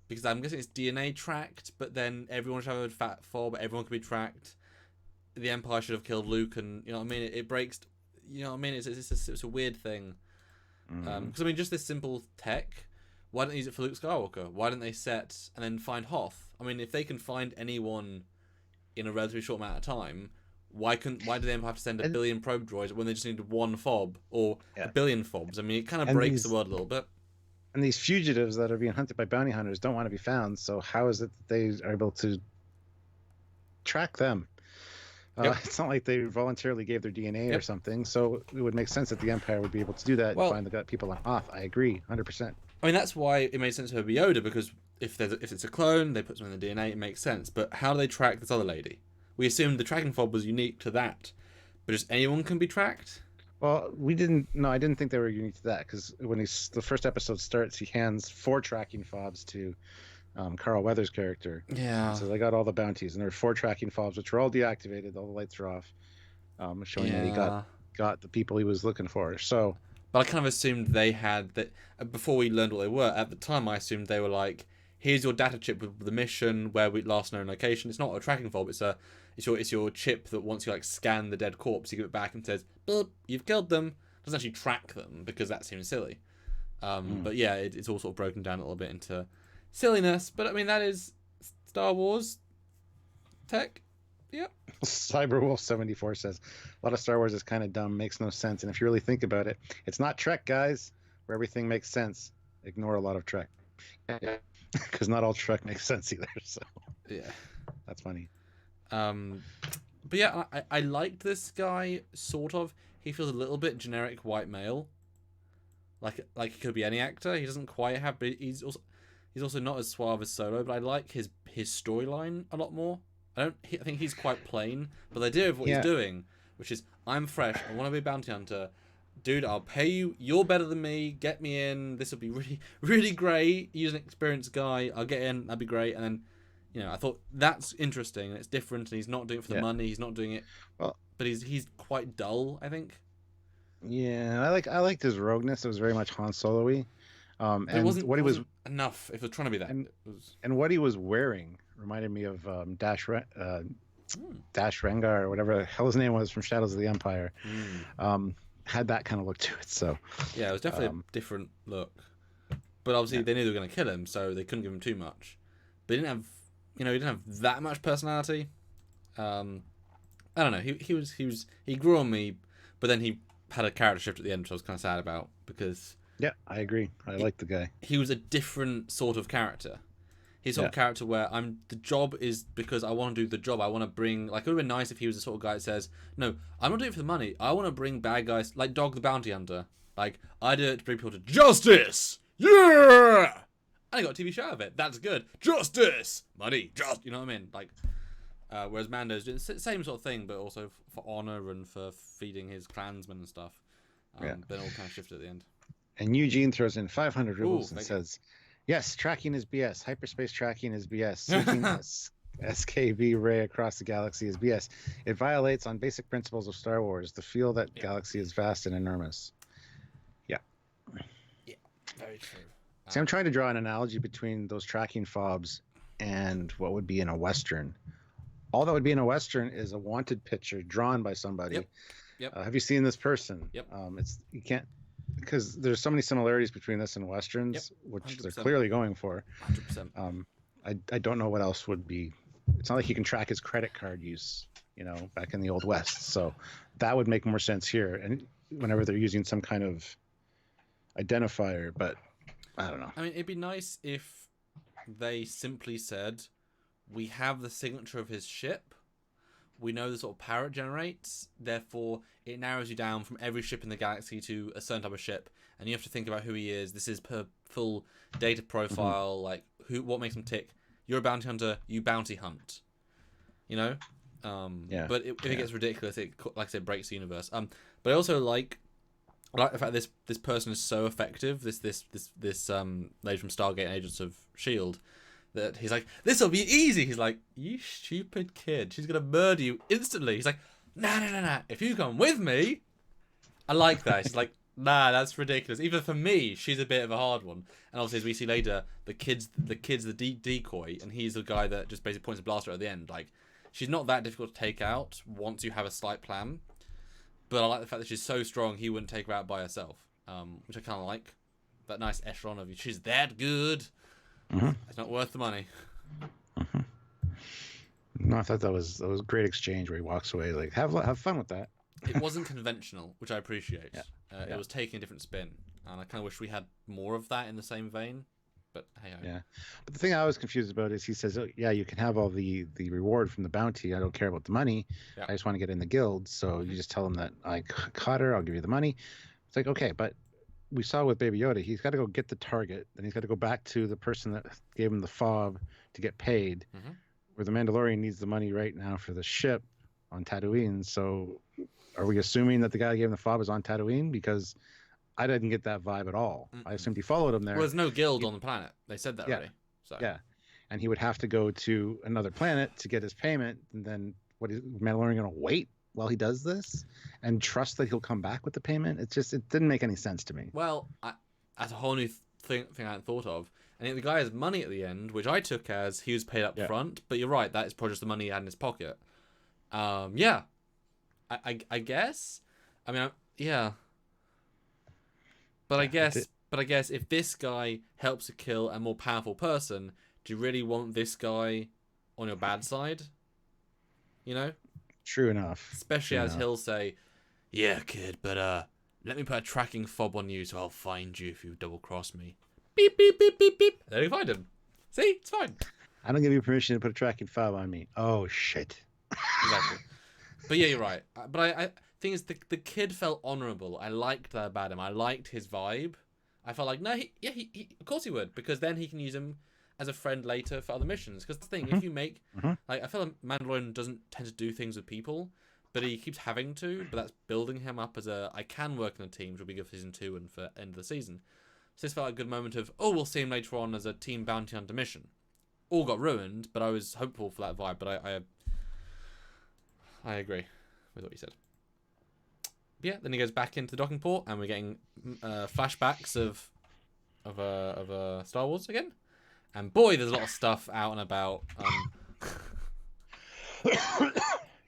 because I'm guessing it's DNA tracked, but then everyone should have a fat fob. Everyone could be tracked. The Empire should have killed Luke, and you know what I mean. It breaks. You know what I mean. It's a weird thing. Because I mean, just this simple tech. Why don't they use it for Luke Skywalker? Why don't they set and then find Hoth? I mean, if they can find anyone in a relatively short amount of time, why do they have to send a billion probe droids when they just need 1 fob or a billion fobs? I mean, it kind of breaks the world a little bit. And these fugitives that are being hunted by bounty hunters don't want to be found. So how is it that they are able to track them? Yep. It's not like they voluntarily gave their DNA or Yep. something, so it would make sense that the Empire would be able to do that and Well, find the people on Hoth. I agree, 100%. I mean, that's why it made sense for her to be Yoda, because if it's a clone, they put something in the DNA, it makes sense. But how do they track this other lady? We assumed the tracking fob was unique to that, but just anyone can be tracked. Well, we didn't. No, I didn't think they were unique to that because when the first episode starts, he hands 4 tracking fobs to Carl Weathers' character. Yeah. So they got all the bounties, and there were 4 tracking fobs, which were all deactivated. All the lights are off, showing that he got the people he was looking for. So, but I kind of assumed they had that before we learned what they were. At the time, I assumed they were like, "Here's your data chip with the mission where we last known location." It's not a tracking fob. It's your chip that once you like scan the dead corpse, you give it back and says, "Boop, you've killed them." It doesn't actually track them because that seems silly. But yeah, it's all sort of broken down a little bit into silliness. But I mean, that is Star Wars tech. Yep. Cyberwolf74 says a lot of Star Wars is kind of dumb, makes no sense, and if you really think about it, it's not Trek, guys, where everything makes sense. Ignore a lot of Trek, because not all Trek makes sense either. So yeah, that's funny. But yeah, I liked this guy sort of. He feels a little bit generic white male. Like he could be any actor. He doesn't quite have, but he's also not as suave as Solo. But I like his storyline a lot more. I think he's quite plain, but the idea of what he's doing, which is I'm fresh, I want to be a bounty hunter, dude. I'll pay you. You're better than me. Get me in. This will be really, really great. He's an experienced guy. I'll get in. That'd be great. And then, I thought that's interesting and it's different. And he's not doing it for the money. He's not doing it. Well, but he's quite dull, I think. Yeah, I liked his rogueness. It was very much Han Solo-y. And it wasn't what he was enough. If it was trying to be that, and what he was wearing reminded me of Dash Rengar or whatever the hell his name was from Shadows of the Empire. Had that kind of look to it. So yeah, it was definitely a different look. But obviously they knew they were going to kill him, so they couldn't give him too much. But he didn't have, he didn't have that much personality. I don't know. He grew on me, but then he had a character shift at the end, which I was kind of sad about because. Yeah, I agree. I like the guy. He was a different sort of character. He's sort of character where the job is because I want to do the job. I want to bring, like, it would have been nice if he was the sort of guy that says, no, I'm not doing it for the money. I want to bring bad guys, like Dog the Bounty Hunter. Like, I do it to bring people to justice. Yeah! And I got a TV show out of it. That's good. Justice! Money. You know what I mean? Like, whereas Mando's doing the same sort of thing, but also for honor and for feeding his clansmen and stuff. Then all kind of shifted at the end. And Eugene throws in 500 rubles and says, yes, tracking is BS. Hyperspace tracking is BS. Searching SKB ray across the galaxy is BS. It violates on basic principles of Star Wars, the feel that galaxy is vast and enormous. Yeah. Yeah, very true. See, I'm trying to draw an analogy between those tracking fobs and what would be in a Western. All that would be in a Western is a wanted picture drawn by somebody. Yep. Have you seen this person? Yep. You can't, because there's so many similarities between this and Westerns, which 100%. they're clearly going for. 100%. I don't know what else would be. It's not like you can track his credit card use, back in the Old West. So that would make more sense here. And whenever they're using some kind of identifier, but I don't know. I mean, it'd be nice if they simply said, we have the signature of his ship. We know the sort of power it generates. Therefore, it narrows you down from every ship in the galaxy to a certain type of ship. And you have to think about who he is. This is per full data profile, like what makes him tick. You're a bounty hunter, you bounty hunt. But if it gets ridiculous, it, like I said, breaks the universe. But I also like the fact this person is so effective. This lady from Stargate and Agents of S.H.I.E.L.D., that he's like, this will be easy. He's like, you stupid kid. She's going to murder you instantly. He's like, nah. If you come with me. I like that. She's like, nah, that's ridiculous. Even for me, she's a bit of a hard one. And obviously, as we see later, the kid's the decoy, and he's the guy that just basically points a blaster at the end. Like, she's not that difficult to take out once you have a slight plan. But I like the fact that she's so strong, he wouldn't take her out by herself. Which I kind of like. That nice echelon of, she's that good. It's not worth the money. No, I thought that was a great exchange where he walks away like have fun with that. It wasn't conventional, which I appreciate. It was taking a different spin, and I kind of wish we had more of that in the same vein. But hey, Yeah. But the thing I was confused about is he says, oh, yeah, you can have all the reward from the bounty. I don't care about the money. yeah. I just want to get in the guild. So you just tell him that I caught her. I'll give you the money. It's like, okay, but we saw with Baby Yoda, he's got to go get the target. Then he's got to go back to the person that gave him the fob to get paid. Where the Mandalorian needs the money right now for the ship on Tatooine. So are we assuming that the guy who gave him the fob is on Tatooine? Because I didn't get that vibe at all. I assumed he followed him there. Well, there's no guild on the planet. They said that already. So. Yeah. And he would have to go to another planet to get his payment. And then what is Mandalorian going to wait while he does this and trust that he'll come back with the payment? It didn't make any sense to me. Well, that's a whole new thing I hadn't thought of. And the guy has money at the end, which I took as he was paid up front. But you're right, that is probably just the money he had in his pocket. Yeah. I guess. I mean, yeah. But I guess if this guy helps to kill a more powerful person, do you really want this guy on your bad side? You know? True enough. Especially as he'll say, yeah, kid, but let me put a tracking fob on you so I'll find you if you double cross me. Beep, beep, beep, beep, beep. There you find him. See? It's fine. I don't give you permission to put a tracking fob on me. Oh, shit. Exactly. But yeah, you're right. But I thing is, the kid felt honourable. I liked that about him. I liked his vibe. I felt like, no, he of course he would, because then he can use him as a friend later for other missions. Because the thing, if you make, like, I feel like Mandalorian doesn't tend to do things with people, but he keeps having to, but that's building him up as I can work in a team, which will be good for season 2 and for end of the season. So this felt like a good moment of, we'll see him later on as a team bounty hunter mission. All got ruined, but I was hopeful for that vibe, but I agree with what you said. But yeah, then he goes back into the docking port, and we're getting flashbacks of Star Wars again. And boy, there's a lot of stuff out and about.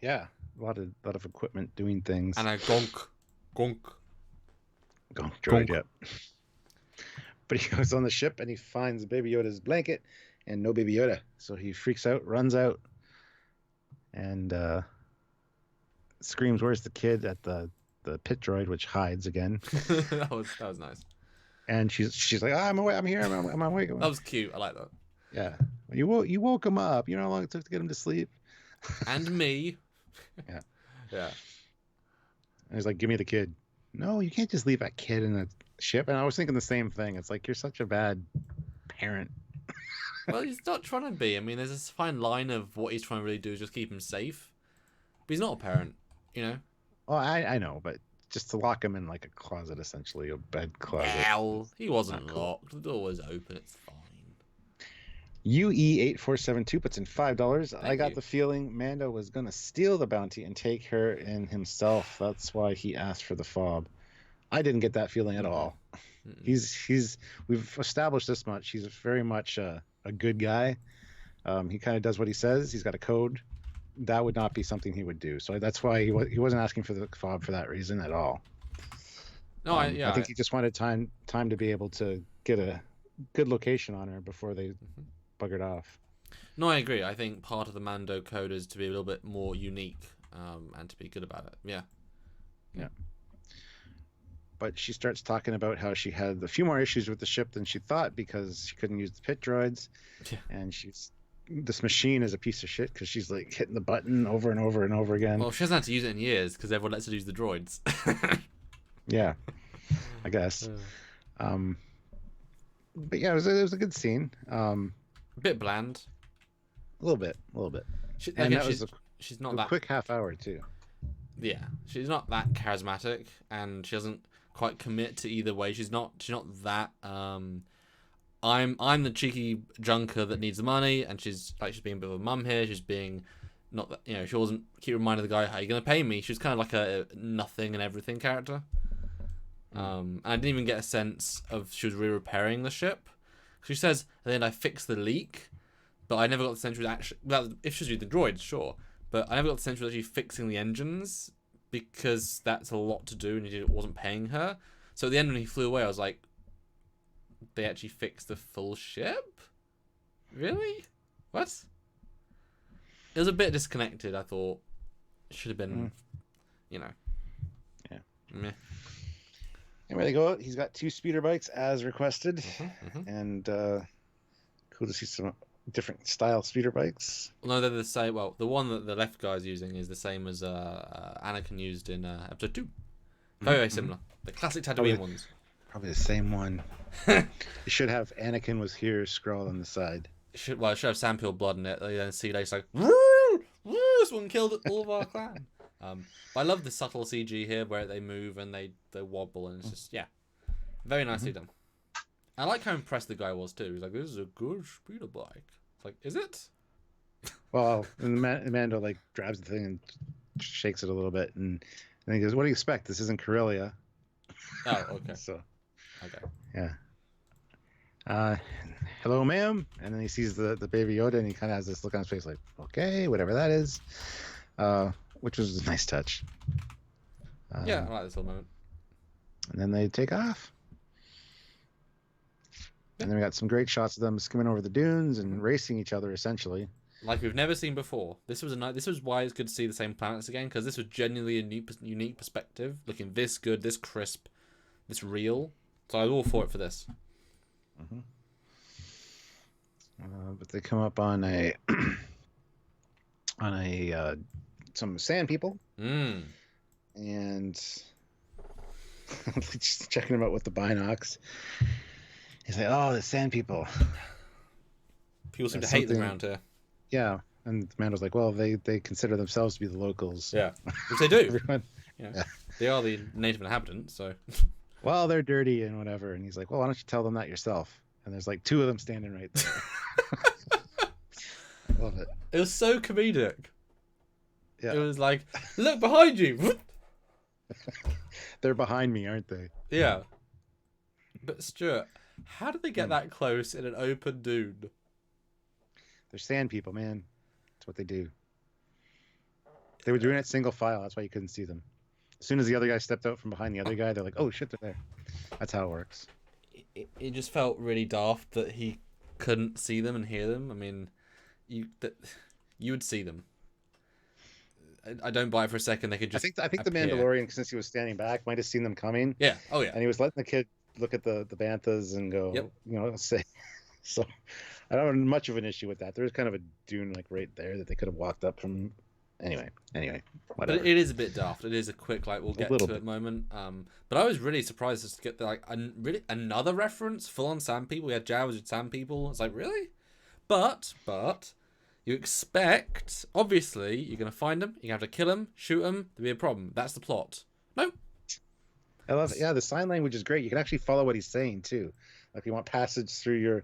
Yeah, a lot of equipment doing things. And a gonk droid, yeah. But he goes on the ship and he finds Baby Yoda's blanket and no Baby Yoda. So he freaks out, runs out, and screams, "Where's the kid?" at the pit droid, which hides again. that was nice. And she's like, I'm awake. I'm here. I'm awake. That was cute. I like that. Yeah. You woke him up. You know how long it took to get him to sleep? And me. Yeah. Yeah. And he's like, give me the kid. No, you can't just leave that kid in a ship. And I was thinking the same thing. It's like, you're such a bad parent. Well, he's not trying to be. I mean, there's this fine line of what he's trying to really do is just keep him safe. But he's not a parent, you know? Oh, I know, but just to lock him in like a closet, essentially, a bed closet. Well, he wasn't locked. The door was open. It's fine. UE8472 puts in $5. Thank I got you. the feeling Mando was going to steal the bounty and take her in himself. That's why he asked for the fob. I didn't get that feeling at all. We've established this much. He's very much a good guy. He kind of does what he says. He's got a code. That would not be something he would do. So that's why he wasn't asking for the fob for that reason at all. No, I think he just wanted time to be able to get a good location on her before they buggered off. No, I agree. I think part of the Mando code is to be a little bit more unique and to be good about it. Yeah. But she starts talking about how she had a few more issues with the ship than she thought because she couldn't use the pit droids. Yeah. And this machine is a piece of shit because she's like hitting the button over and over and over again. Well, she hasn't had to use it in years because everyone lets her use the droids. Yeah, I guess. But yeah, it was a good scene. A bit bland. A little bit. She's not a that quick half hour too. Yeah, she's not that charismatic, and she doesn't quite commit to either way. She's not that. I'm the cheeky junker that needs the money, and she's being a bit of a mum here. She's being not that, she wasn't keep reminding the guy, how are you gonna pay me? She's kind of like a nothing and everything character. And I didn't even get a sense of she was really repairing the ship. She says at the end, I fixed the leak, but I never got the sense she was actually. Well, if she was using the droids, sure, but I never got the sense she was actually fixing the engines because that's a lot to do, and it wasn't paying her. So at the end, when he flew away, I was like, they actually fixed the full ship? Really? What? It was a bit disconnected, I thought. It should have been, Yeah. Meh. Anyway, they go out. He's got 2 speeder bikes as requested. And Cool to see some different style speeder bikes. Well, no, they're the same. Well, the one that the left guy's using is the same as Anakin used in episode 2. Very similar. The classic Tatooine ones. Probably the same one. It should have Anakin was here scrawled on the side. It should have Sandpeel blood in it. Then see later like, woo, woo, this one killed all of our clan. But I love the subtle CG here where they move and they wobble and it's just very nicely done. I like how impressed the guy was too. He's like, "This is a good speeder bike." It's like, is it? Well, and Mando like grabs the thing and shakes it a little bit, and he goes, "What do you expect? This isn't Corellia." Oh, okay. So, okay. Yeah. Hello, ma'am. And then he sees the baby Yoda, and he kind of has this look on his face, like, okay, whatever that is. Which was a nice touch. Yeah, I like this little moment. And then they take off. And then we got some great shots of them skimming over the dunes and racing each other, essentially. Like we've never seen before. This was why it's good to see the same planets again, because this was genuinely a unique perspective, looking this good, this crisp, this real. So I was all for it for this. Mm-hmm. But they come up on some sand people, and just checking them out with the binocs. He's like, "Oh, the sand people." People seem to hate them around here. Yeah, and Mando's like, "Well, they consider themselves to be the locals." Yeah, which they do. Everyone, they are the native inhabitants. So, well, they're dirty and whatever. And he's like, "Well, why don't you tell them that yourself?" And there's like 2 of them standing right there. I love it. It was so comedic. Yeah. It was like, look behind you. They're behind me, aren't they? Yeah. But Stuart, how did they get that close in an open dune? They're sand people, man. That's what they do. They were doing it single file. That's why you couldn't see them. As soon as the other guy stepped out from behind the other guy, they're like, "Oh shit, they're there." That's how it works. It just felt really daft that he couldn't see them and hear them. I mean, you would see them. I don't buy it for a second. They could just. I think the Mandalorian, since he was standing back, might have seen them coming. Yeah. Oh yeah. And he was letting the kid look at the banthas and go, Yep. Say. So, I don't have much of an issue with that. There's kind of a dune like right there that they could have walked up from. Anyway, whatever. But it is a bit daft. It is a quick we'll get to it moment. But I was really surprised just to get really another reference full on sand people. We had Jawas with sand people. It's like, really? But you expect, obviously, you're gonna find them. You're gonna have to kill them, shoot them. There'll be a problem. That's the plot. No. I love it. Yeah, the sign language is great. You can actually follow what he's saying too. Like if you want passage through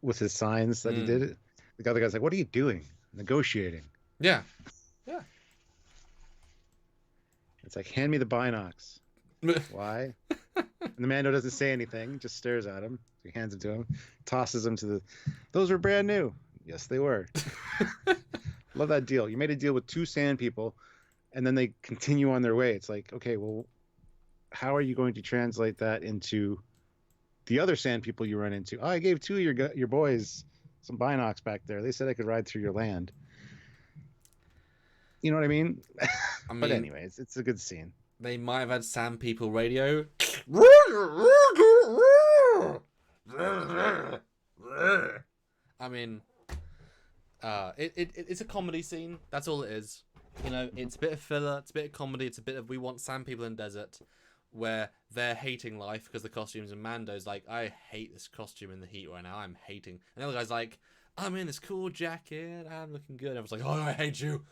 with his signs that he did. The other guy's like, "What are you doing? Negotiating." Yeah. It's like, hand me the binocs. Why? And the Mando doesn't say anything, just stares at him. He hands it to him, tosses them to the. Those were brand new. Yes, they were. Love that deal. You made a deal with 2 sand people, and then they continue on their way. It's like, okay, well, how are you going to translate that into the other sand people you run into? Oh, I gave 2 of your boys some binocs back there. They said I could ride through your land. You know what I mean? But anyways, it's a good scene. They might have had sand people radio. I mean, it's a comedy scene. That's all it is. It's a bit of filler. It's a bit of comedy. It's a bit of we want sand people in desert, where they're hating life because the costumes. And Mando's like, I hate this costume in the heat right now. I'm hating. And the other guy's like, I'm in this cool jacket. I'm looking good. And I was like, oh, I hate you.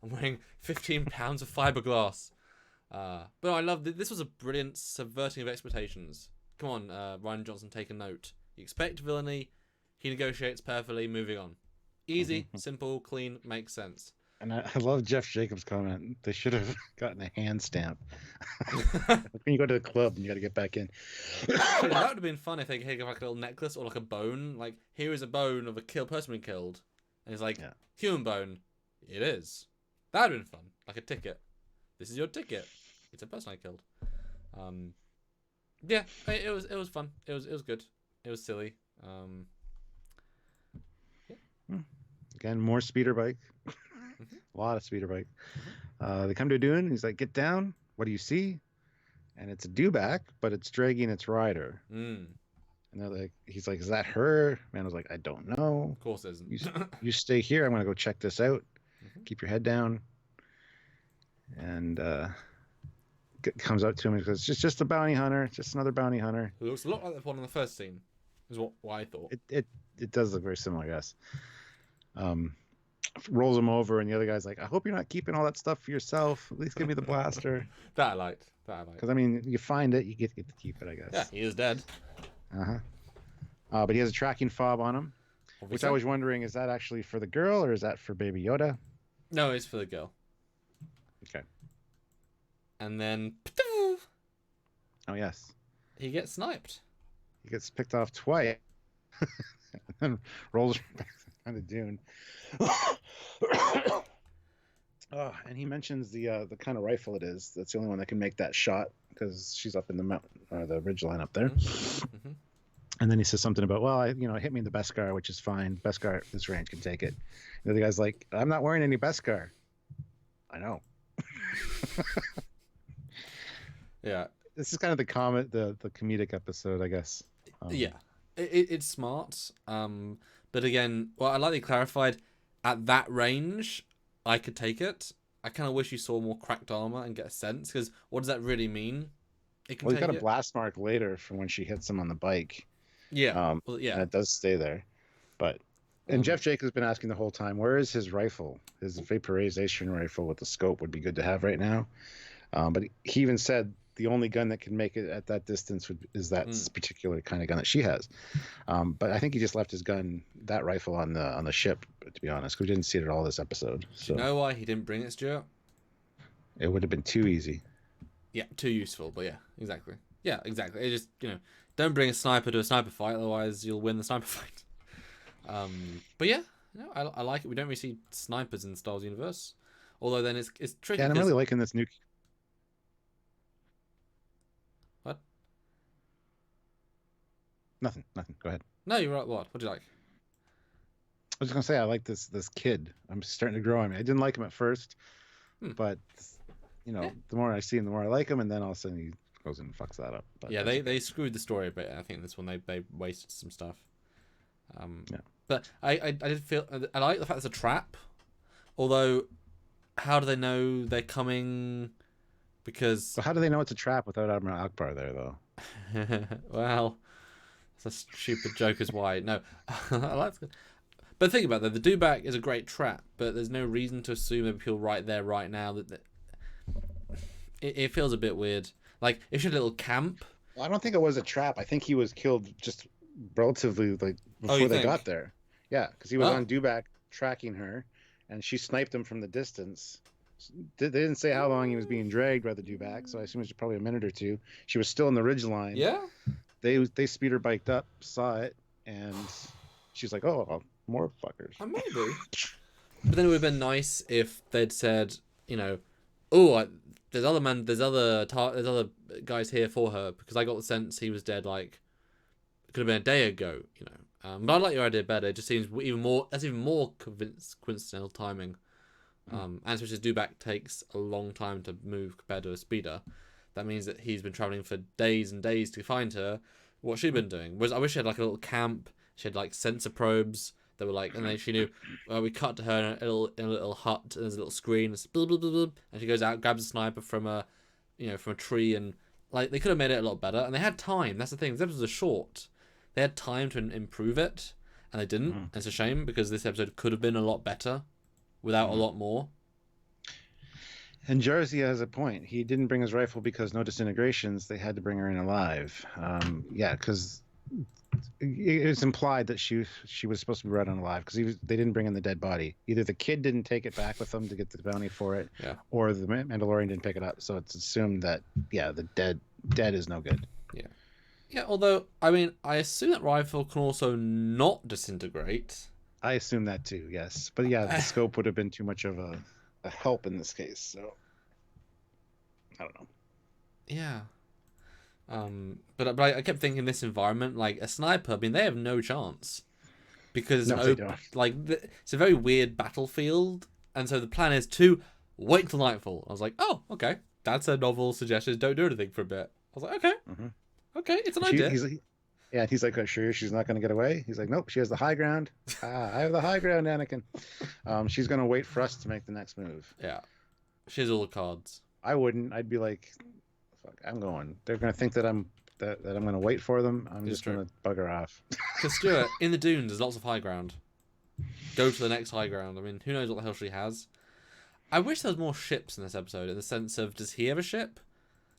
I'm wearing 15 pounds of fiberglass. But I love this. Was a brilliant subverting of expectations. Come on, Rian Johnson, take a note. You expect villainy. He negotiates perfectly. Moving on. Easy, simple, clean, makes sense. And I love Jeff Jacobs' comment. They should have gotten a hand stamp. When you go to the club and you got to get back in. That would have been fun if they gave like a little necklace or like a bone. Like, here is a bone of a person being killed. And it's like, human bone. It is. That would have been fun. Like a ticket. This is your ticket. It's a person I killed. Yeah, it was fun. It was good. It was silly. Again, more speeder bike. A lot of speeder bike. They come to a dune. He's like, "Get down. What do you see?" And it's a dewback, but it's dragging its rider. And they're like, he's like, is that her? Man was like, I don't know. Of course, it isn't. You stay here. I'm gonna go check this out. Mhm. Keep your head down. And comes up to him and goes, just a bounty hunter, just another bounty hunter. It looks a lot like the one in the first scene. Is what I thought. It does look very similar, I guess. Rolls him over, and the other guy's like, I hope you're not keeping all that stuff for yourself. At least give me the blaster. That I liked. Because I mean, you find it, you get to keep it, I guess. Yeah, he is dead. But he has a tracking fob on him, Obviously. which I was wondering, is that actually for the girl or is that for Baby Yoda? No, it's for the girl. Okay. And then Oh yes, he gets sniped. he gets picked off twice, and then rolls back down to Dune. Oh, and he mentions the kind of rifle it is. That's the only one that can make that shot because she's up in the mountain or the ridge line up there. Mm-hmm. And then he says something about, well, it hit me in the Beskar, which is fine. Beskar at this range can take it. The other guy's like, I'm not wearing any Beskar. I know. Yeah. This is kind of the comedic episode, I guess. Yeah, it's smart. But again, well, I like they clarified at that range, I could take it. I kind of wish you saw more cracked armor and get a sense, because what does that really mean? It can Well, he's take got a blast mark later from when she hits him on the bike. Yeah, And it does stay there. But and Jeff Jacobs been asking the whole time, where is his rifle? His vaporization rifle with the scope would be good to have right now. But he even said the only gun that can make it at that distance is that particular kind of gun that she has. But I think he just left his gun, that rifle, on the ship. To be honest, we didn't see it at all this episode. So you know why he didn't bring it, Stuart? It would have been too easy. Yeah, too useful. But yeah, exactly. Yeah, exactly. It just don't bring a sniper to a sniper fight, otherwise you'll win the sniper fight. But yeah, I like it. We don't really see snipers in Star Wars universe, although then it's tricky. Yeah, and I'm really liking this new. What? Nothing. Go ahead. No, you're right. What do you like? I was just gonna say I like this kid. I'm starting to grow on me. I didn't like him at first, but the more I see him, the more I like him, and then all of a sudden he goes and fucks that up. But yeah, they screwed the story a bit. I think this one they wasted some stuff. Yeah. But I did feel I like the fact it's a trap. Although, how do they know they're coming? Because how do they know it's a trap without Admiral Akbar there, though? Well, it's a stupid joke as why. No, I like it. But think about that. The dewback is a great trap, but there's no reason to assume there are people right there, right now. That it feels a bit weird. Like if you had a little camp. Well, I don't think it was a trap. I think he was killed just relatively before they got there. Yeah, because he was on dewback tracking her, and she sniped him from the distance. They didn't say how long he was being dragged by the dewback, so I assume it was probably a minute or two. She was still in the ridge line. Yeah. They speeder biked up, saw it, and she's like, "Oh, well, more fuckers." Maybe. But then it would have been nice if they'd said, oh, there's other guys here for her, because I got the sense he was dead. Like, it could have been a day ago. But I like your idea better. It just seems even more coincidental timing. And especially dewback takes a long time to move compared to a speeder. That means that he's been traveling for days and days to find her. What's she been doing? Whereas I wish she had like a little camp. She had like sensor probes that were like, and then she knew. We cut to her in a little hut. And there's a little screen. It's blah, blah, blah, blah, and she goes out, grabs a sniper from a tree, and like they could have made it a lot better. And they had time. That's the thing. These episodes are short. They had time to improve it, and they didn't. And it's a shame because this episode could have been a lot better without a lot more. And Jersey has a point. He didn't bring his rifle because no disintegrations. They had to bring her in alive. Because it's implied that she was supposed to be brought in alive because they didn't bring in the dead body. Either the kid didn't take it back with them to get the bounty for it, or the Mandalorian didn't pick it up. So it's assumed that the dead is no good. Yeah, although, I mean, I assume that rifle can also not disintegrate. I assume that too, yes. But yeah, the scope would have been too much of a help in this case, so I don't know. Yeah. But I kept thinking this environment, like a sniper, I mean, they have no chance. Because they don't. It's a very weird battlefield, and so the plan is to wait till nightfall. I was like, oh, okay. That's a novel suggestion. Don't do anything for a bit. I was like, okay. Okay, it's an idea. Yeah, he's like, sure she's not going to get away? He's like, nope, she has the high ground. I have the high ground, Anakin. She's going to wait for us to make the next move. Yeah. She has all the cards. I wouldn't. I'd be like, fuck, I'm going. They're going to think that I'm going to wait for them. I'm just going to bugger off. Because Stuart, in the dunes, there's lots of high ground. Go to the next high ground. I mean, who knows what the hell she has? I wish there was more ships in this episode, in the sense of, does he have a ship?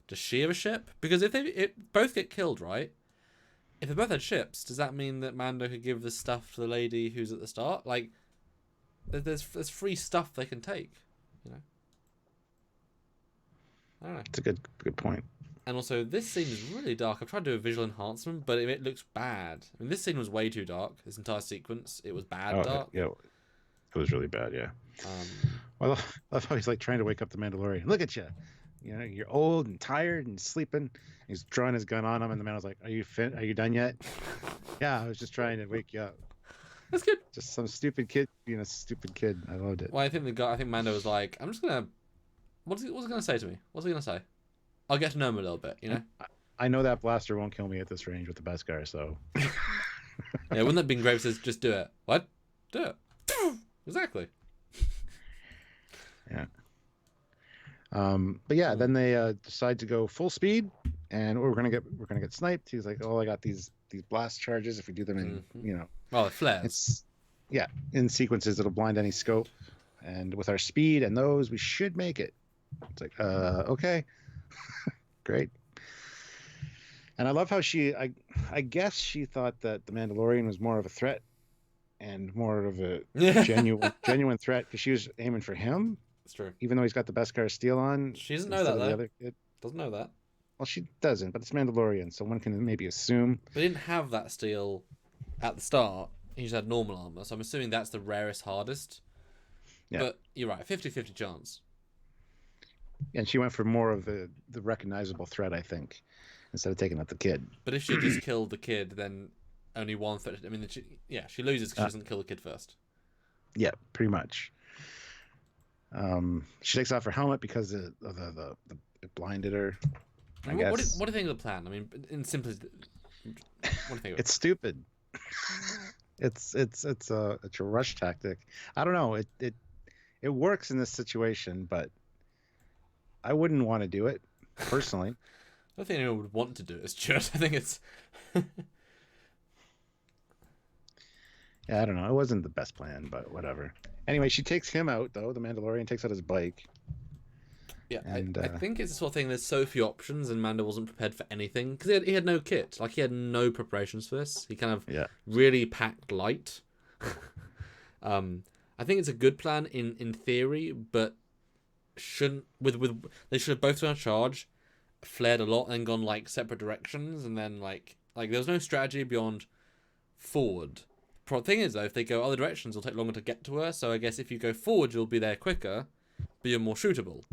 Does she have a ship? Because if they both get killed, right? If they both had ships, does that mean that Mando could give the stuff to the lady who's at the start? Like, there's free stuff they can take, you know? I don't know. It's a good point. And also, this scene is really dark. I've tried to do a visual enhancement, but it looks bad. I mean, this scene was way too dark. This entire sequence, it was bad dark. Yeah, it was really bad, yeah. Well, I love how he's like trying to wake up the Mandalorian. Look at you. You know, you're old and tired and sleeping. He's drawing his gun on him, and the man was like, "Are you done yet?" Yeah, I was just trying to wake you up. That's good. Just some stupid kid being a stupid kid. I loved it. Well, I think Mando was like, "I'm just gonna, what's he gonna say to me? What's he gonna say? I'll get to know him a little bit, you know." I know that blaster won't kill me at this range with the Beskar, so. Yeah, wouldn't that have been great if it says, just do it? What? Do it. Exactly. Yeah. But yeah, then they decide to go full speed, and we're gonna get sniped. He's like, "Oh, I got these blast charges. If we do them in, you know, oh, it flares. It's in sequences. It'll blind any scope, and with our speed and those, we should make it." It's like, okay, great. And I love how I guess she thought that the Mandalorian was more of a threat and more of a genuine threat, because she was aiming for him. That's true. Even though he's got the Beskar steel on. She doesn't know that, though. The other kid. Doesn't know that. Well, she doesn't, but it's Mandalorian, so one can maybe assume. They didn't have that steel at the start. He just had normal armor, so I'm assuming that's the rarest, hardest. Yeah. But you're right, 50-50 chance. And she went for more of the recognizable threat, I think, instead of taking out the kid. But if she just killed the kid, then only one threat. I mean, she loses because she doesn't kill the kid first. Yeah, pretty much. She takes off her helmet because it blinded her. I guess. What do you think of the plan? I mean, in simply, what do you think of it? It's stupid. it's a rush tactic. I don't know. It works in this situation, but I wouldn't want to do it personally. I don't think anyone would want to do it. It's just, I think it's. Yeah, I don't know. It wasn't the best plan, but whatever. Anyway, she takes him out, though. The Mandalorian takes out his bike. Yeah, and, I think it's the sort of thing. There's so few options, and Mando wasn't prepared for anything because he had no kit. Like, he had no preparations for this. He kind of really packed light. I think it's a good plan in theory, but they should have both gone on charge, flared a lot, and gone like separate directions, and then like there was no strategy beyond forward. The thing is, though, if they go other directions, it'll take longer to get to her. So I guess if you go forward, you'll be there quicker, but you're more shootable.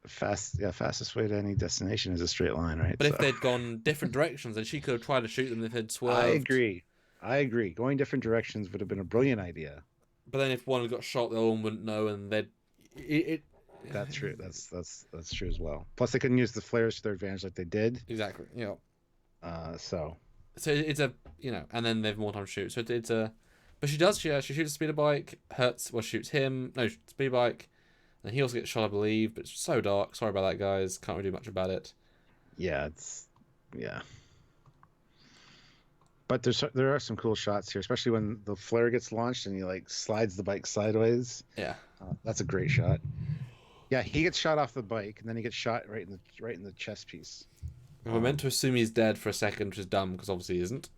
Fastest way to any destination is a straight line, right? But if they'd gone different directions, then she could have tried to shoot them if they'd swerved. I agree. Going different directions would have been a brilliant idea. But then if one had got shot, the other one wouldn't know, and they'd. That's true. That's true as well. Plus, they couldn't use the flares to their advantage like they did. Exactly. Yeah. So it's a and then they've more time to shoot. So it's a, but she does. She shoots a speeder bike. Shoots him. No, speed bike. And he also gets shot, I believe. But it's so dark. Sorry about that, guys. Can't really do much about it. Yeah, But there are some cool shots here, especially when the flare gets launched and he like slides the bike sideways. Yeah, that's a great shot. Yeah, he gets shot off the bike, and then he gets shot right in the chest piece. We're meant to assume he's dead for a second, which is dumb because obviously he isn't.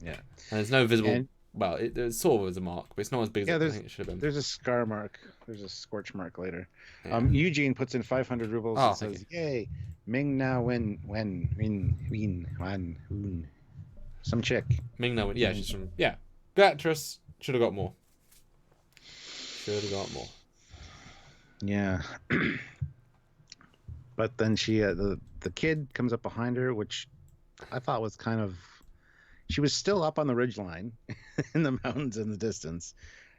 Yeah, and there's no visible. Well, it sort of is a mark, but it's not as big as I think it should have been. There's a scar mark. There's a scorch mark later. Yeah. Eugene puts in 500 rubles and says, "Yay, Ming Na Wen Hun." Some chick. Ming Na Wen. Yeah, she's from. Yeah, good actress. Should have got more. Yeah. But then she, the kid comes up behind her, which I thought was kind of. She was still up on the ridgeline in the mountains in the distance.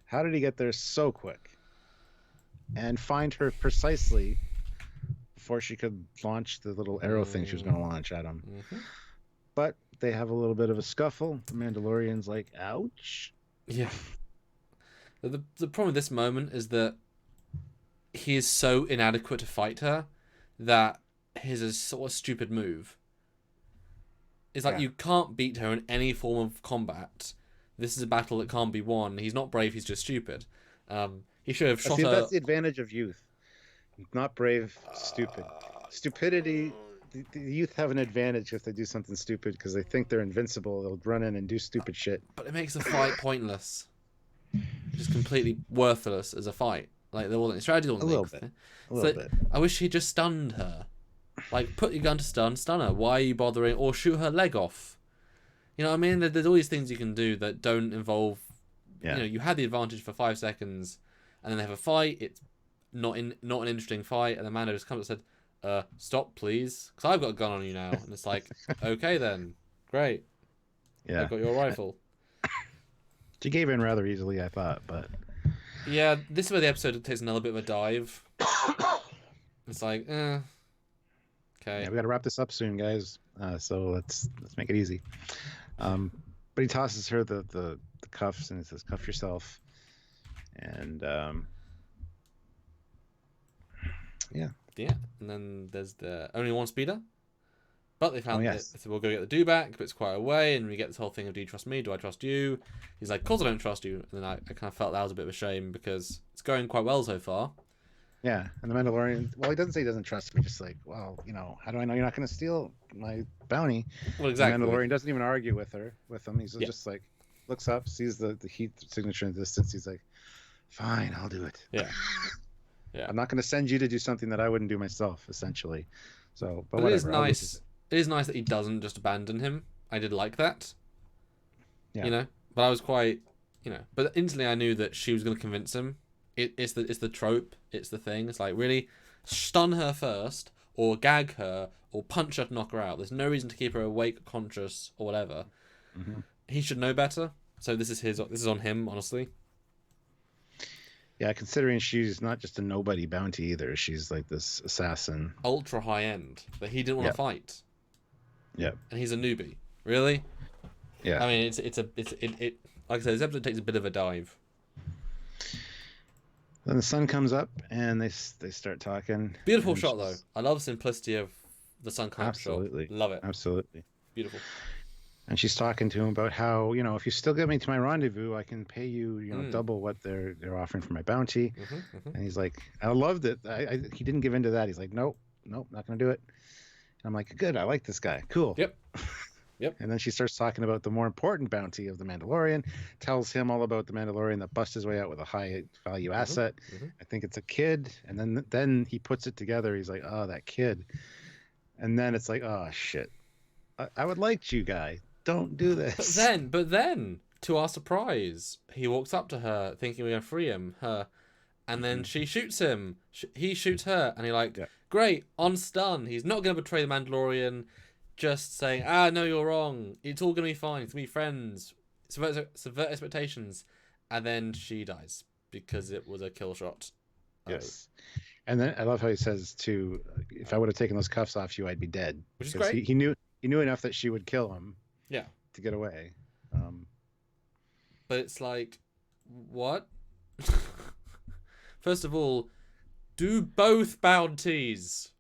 How did he get there so quick? And find her precisely before she could launch the little arrow thing she was going to launch at him. Mm-hmm. But They have a little bit of a scuffle. The Mandalorian's like, ouch. Yeah. The problem with this moment is that he is so inadequate to fight her that his is sort of stupid move. It's like you can't beat her in any form of combat. This is a battle that can't be won. He's not brave, he's just stupid. He should have shot her. That's the advantage of youth. Not brave, stupid. Stupidity, the youth have an advantage if they do something stupid because they think they're invincible. They'll run in and do stupid shit. But it makes the fight pointless. Just completely worthless as a fight. Like, there wasn't any strategy, there wasn't anything. A little bit. I wish he just stunned her. Like, put your gun to stun her. Why are you bothering? Or shoot her leg off. You know what I mean? There's all these things you can do that don't involve... Yeah. You know, you had the advantage for 5 seconds, and then they have a fight. It's not an interesting fight, and the man just comes and said, stop, please, because I've got a gun on you now. And it's like, okay then. Great. Yeah. I've got your rifle. She gave in rather easily, I thought, but... Yeah, this is where the episode takes another bit of a dive. It's like, okay. Yeah, we got to wrap this up soon, guys. So let's make it easy. But he tosses her the cuffs and he says, "Cuff yourself." And yeah. And then there's the only one speeder. But they found yes. that we'll go get the do back, but it's quite a way, and we get this whole thing of, do you trust me? Do I trust you? He's like, of course I don't trust you. And then I kind of felt that was a bit of a shame because it's going quite well so far. Yeah, and the Mandalorian, well, he doesn't say he doesn't trust me, just like, well, you know, how do I know you're not going to steal my bounty? Well, exactly. The Mandalorian doesn't even argue with him. He's just like, looks up, sees the heat signature in the distance. He's like, fine, I'll do it. Yeah. I'm not going to send you to do something that I wouldn't do myself, essentially. So, but it is whatever. nice. It is nice that he doesn't just abandon him. I did like that. Yeah. You know, but I was quite, but instantly I knew that she was going to convince him. It's the trope. It's the thing. It's like, really stun her first, or gag her, or punch her to knock her out. There's no reason to keep her awake, conscious, or whatever. Mm-hmm. He should know better. So this is on him, honestly. Yeah, considering she's not just a nobody bounty either. She's like this assassin, ultra high end that he didn't want to fight. Yeah, and he's a newbie. Really? Yeah. I mean, it's like I said, this episode takes a bit of a dive. Then the sun comes up and they start talking. Beautiful shot though. I love the simplicity of the sun coming up shot. Absolutely. Love it. Absolutely. Beautiful. And she's talking to him about how, if you still get me to my rendezvous, I can pay you, double what they're offering for my bounty. And he's like, I loved it. He didn't give in to that. He's like, nope, not going to do it. And I'm like, good. I like this guy. Cool. Yep. And then she starts talking about the more important bounty of the Mandalorian, tells him all about the Mandalorian that busts his way out with a high value asset. I think it's a kid. And then he puts it together. He's like, oh, that kid. And then it's like, oh, shit. I would like you, guy. Don't do this. But then, to our surprise, he walks up to her thinking we're going to free her, and then she shoots him. He shoots her, and he's great, on stun. He's not going to betray the Mandalorian, just saying, no, you're wrong. It's all going to be fine. It's going to be friends. Subvert expectations. And then she dies, because it was a kill shot. Yes. And then I love how he says, too, if I would have taken those cuffs off you, I'd be dead. Which is great. He knew enough that she would kill him. Yeah. To get away. But it's like, what? First of all, do both bounties.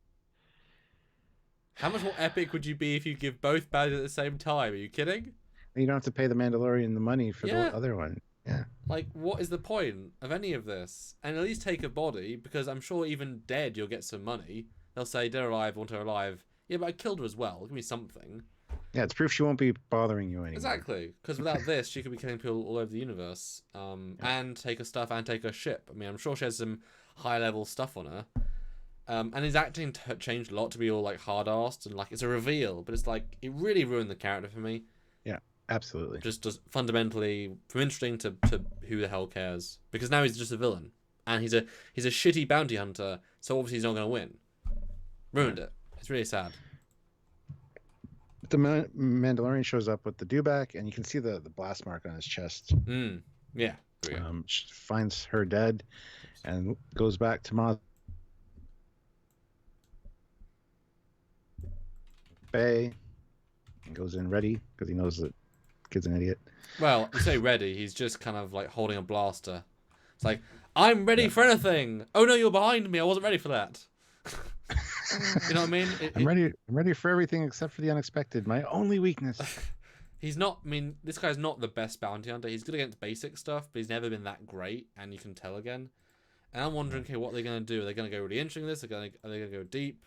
How much more epic would you be if you give both bounties at the same time? Are you kidding? You don't have to pay the Mandalorian the money for the other one. Yeah. Like, what is the point of any of this? And at least take a body, because I'm sure even dead you'll get some money. They'll say, dead or alive, want her alive. Yeah, but I killed her as well. Give me something. Yeah, it's proof she won't be bothering you anymore. Exactly, because without this, she could be killing people all over the universe, and take her stuff and take her ship. I mean, I'm sure she has some high-level stuff on her. And his acting changed a lot to be all like hard-assed and like it's a reveal, but it's like it really ruined the character for me. Yeah, absolutely. Just fundamentally from interesting to who the hell cares? Because now he's just a villain, and he's a shitty bounty hunter, so obviously he's not going to win. Ruined it. It's really sad. The Mandalorian shows up with the dewback, and you can see the blast mark on his chest. Yeah. She finds her dead, and goes back to Maz Bay, and goes in ready because he knows that the kid's an idiot. Well, you say ready. He's just kind of like holding a blaster. It's like, I'm ready for anything. Oh no, you're behind me. I wasn't ready for that. You know what I mean? I'm ready. I'm ready for everything except for the unexpected. My only weakness. He's not. I mean, this guy's not the best bounty hunter. He's good against basic stuff, but he's never been that great, and you can tell again. And I'm wondering, okay, what are they going to do? Are they going to go really interesting with this? Are they going to go deep?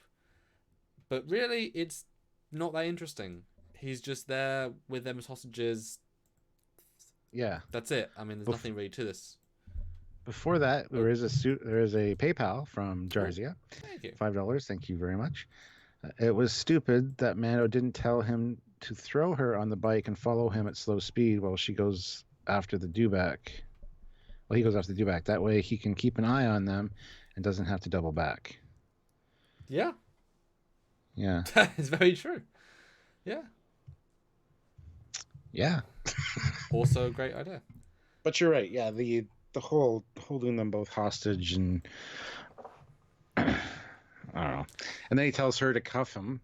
But really, it's not that interesting. He's just there with them as hostages. Yeah, that's it. I mean, there's nothing really to this. Before that, there is a PayPal from Jarzia. Thank you. $5. Thank you very much. It was stupid that Mando didn't tell him to throw her on the bike and follow him at slow speed while she goes after the dewback. Well, he goes after the dewback. That way he can keep an eye on them and doesn't have to double back. Yeah. Yeah. That is very true. Yeah. Yeah. Also a great idea. But you're right. Yeah, the whole holding them both hostage and I don't know. And then he tells her to cuff him,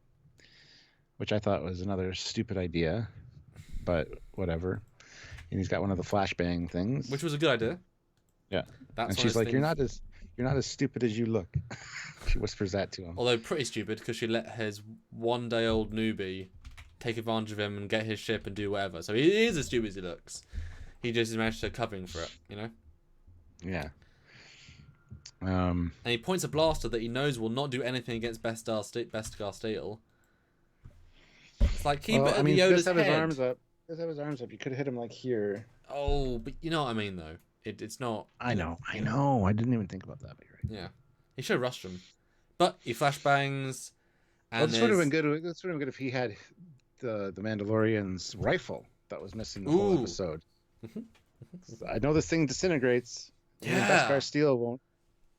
which I thought was another stupid idea, but whatever. And he's got one of the flashbang things, which was a good idea. Yeah. That's and she's like, "You're not as stupid as you look." She whispers that to him. Although pretty stupid because she let his 1-day-old newbie take advantage of him and get his ship and do whatever. So he is as stupid as he looks. He just managed to cover him for it, you know? Yeah. And he points a blaster that he knows will not do anything against Beskar Steel. It's like, keep it at the Yoda's head. His arms up. He does have his arms up. You could have hit him like here. Oh, but you know what I mean, though. It's not... I know. I didn't even think about that, but you're right. Yeah. He should have rushed him. But he flashbangs. And it would have been good. It would have been good if he had the Mandalorian's rifle that was missing the whole episode. I know this thing disintegrates. Yeah. Beskar Steel won't.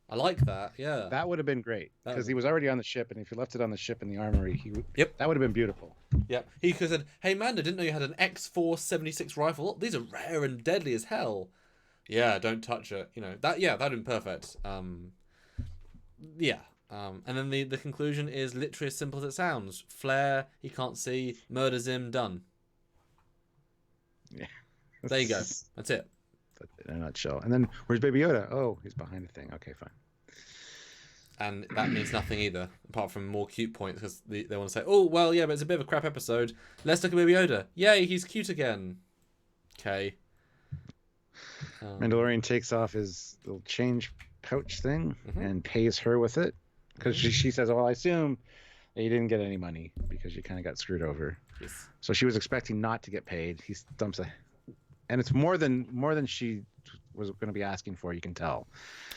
I like that. Yeah. That would have been great because he was already on the ship, and if you left it on the ship in the armory, that would have been beautiful. Yep. He could have said, "Hey, Mando, didn't know you had an X4 76 rifle. These are rare and deadly as hell." Yeah, don't touch it. You know that. Yeah, that'd been perfect. Yeah. And then the conclusion is literally as simple as it sounds. Flare, he can't see, murders him, done. Yeah. There you go. That's it. In a nutshell. And then where's Baby Yoda? Oh, he's behind the thing. Okay, fine. And that means nothing either, apart from more cute points, because they want to say, "Oh, well, yeah, but it's a bit of a crap episode. Let's look at Baby Yoda. Yay, he's cute again." Okay. Mandalorian takes off his little change pouch thing and pays her with it because she says, "Well, I assume that you didn't get any money because you kind of got screwed over." Yes. So she was expecting not to get paid. He dumps and it's more than she was going to be asking for. You can tell.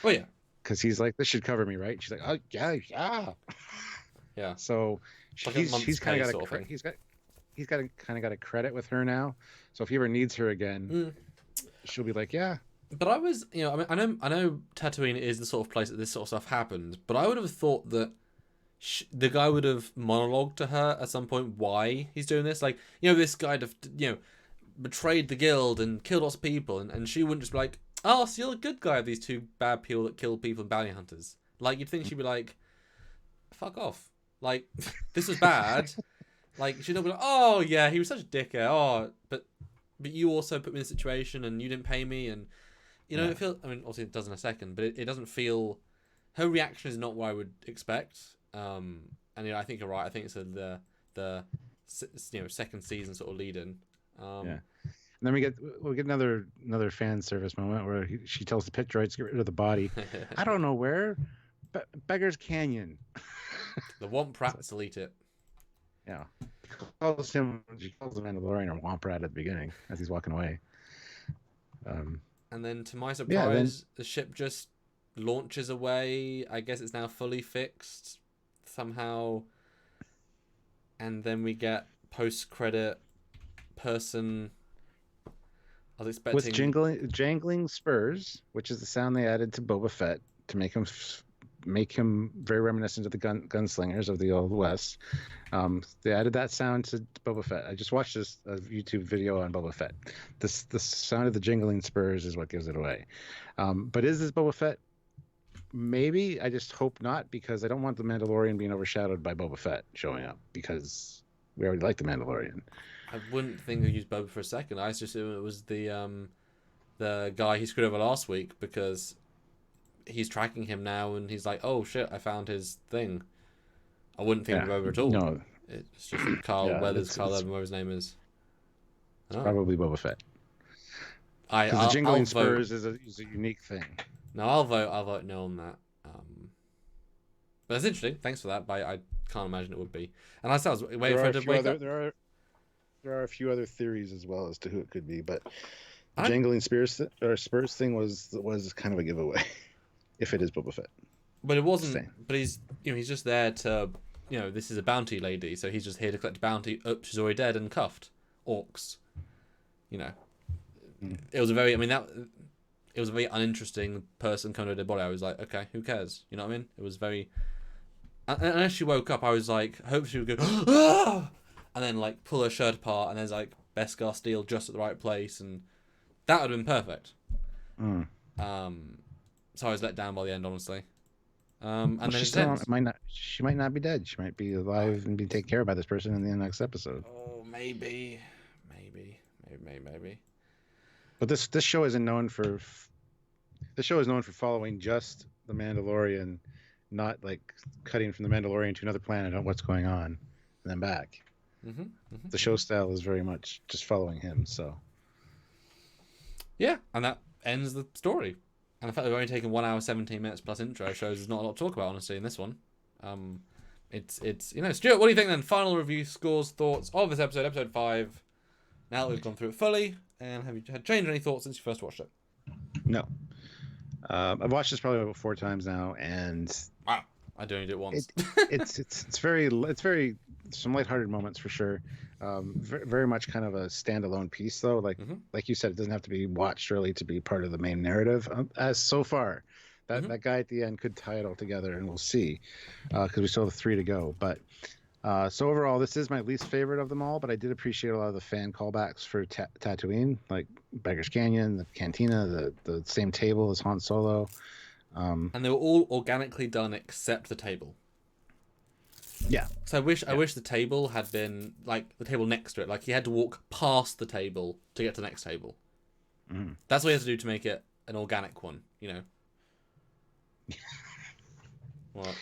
Oh yeah. Because he's like, "This should cover me, right?" She's like, "Oh yeah, yeah." Yeah. So he's kind of got a credit with her now. So if he ever needs her again, she'll be like, "Yeah." But I was, I know Tatooine is the sort of place that this sort of stuff happens, but I would have thought that the guy would have monologued to her at some point why he's doing this. Like, this guy, betrayed the guild and killed lots of people, and she wouldn't just be like, "Oh, so you're a good guy of these two bad people that kill people and bounty hunters." Like, you'd think she'd be like, "Fuck off. Like, this was bad." Like, she'd not be like, "Oh, yeah, he was such a dickhead. Oh, but you also put me in a situation and you didn't pay me." And, it feels, I mean, obviously it does in a second, but it doesn't feel, her reaction is not what I would expect. And, I think you're right. I think it's the second season sort of lead-in. Yeah. And then we'll get another fan service moment where she tells the pit droids to get rid of the body. I don't know where. Beggar's Canyon. The Womp Rats delete it. Yeah. She calls the Mandalorian a Womp Rat at the beginning as he's walking away. And then to my surprise, the ship just launches away. I guess it's now fully fixed somehow. And then we get post-credit person. I was expecting with jangling spurs, which is the sound they added to Boba Fett to make him very reminiscent of the gunslingers of the Old West. They added that sound to Boba Fett. I just watched a YouTube video on Boba Fett. The sound of the jingling spurs is what gives it away. But is this Boba Fett? Maybe. I just hope not, because I don't want the Mandalorian being overshadowed by Boba Fett showing up, because We already like the Mandalorian. I wouldn't think of use Boba for a second. I just assumed it was the guy he screwed over last week because he's tracking him now and he's like, oh shit, I found his thing. I wouldn't think of Boba at all. No. It's just Carl Weathers, Carl Urban, whatever his name is. It's probably Boba Fett. Because the jingling spurs is a unique thing. No, I'll vote no on that. But it's interesting. Thanks for that. But I can't imagine it would be. And I was waiting for it to wake up. There are a few other theories as well as to who it could be, but the jingling spurs thing was kind of a giveaway. If it is Boba Fett. But it wasn't. But he's just there to, this is a bounty lady, so he's just here to collect a bounty. Oops, she's already dead and cuffed. Orcs. It was a very. It was a very uninteresting person coming to their body. I was like, okay, who cares? You know what I mean? It was very. And as she woke up, I was like, hope she would go, ah! And then like pull her shirt apart, and there's like Beskar steel just at the right place, and that would have been perfect. So I was let down by the end, honestly. And then she might not be dead. She might be alive and be taken care of by this person in the next episode. Oh, maybe. But this show isn't known for. The show is known for following just the Mandalorian, not like cutting from the Mandalorian to another planet on what's going on, and then back. The show style is very much just following him. So. Yeah, and that ends the story. And the fact that we've only taken 1 hour 17 minutes plus intro shows there's not a lot to talk about, honestly, in this one. It's Stuart, what do you think then? Final review, scores, thoughts of this episode 5. Now that we've gone through it fully, and have you had changed any thoughts since you first watched it? No. I've watched this probably about 4 times now, and wow, I only did it once. It's very some lighthearted moments for sure. Very much kind of a standalone piece, though. Like you said, it doesn't have to be watched really to be part of the main narrative. As so far, that guy at the end could tie it all together, and we'll see, because we still have 3 to go. But so overall, this is my least favorite of them all. But I did appreciate a lot of the fan callbacks for Tatooine, like Beggar's Canyon, the cantina, the same table as Han Solo. And they were all organically done except the table. Yeah. So I wish the table had been like the table next to it. Like he had to walk past the table to get to the next table. That's what he has to do to make it an organic one, What?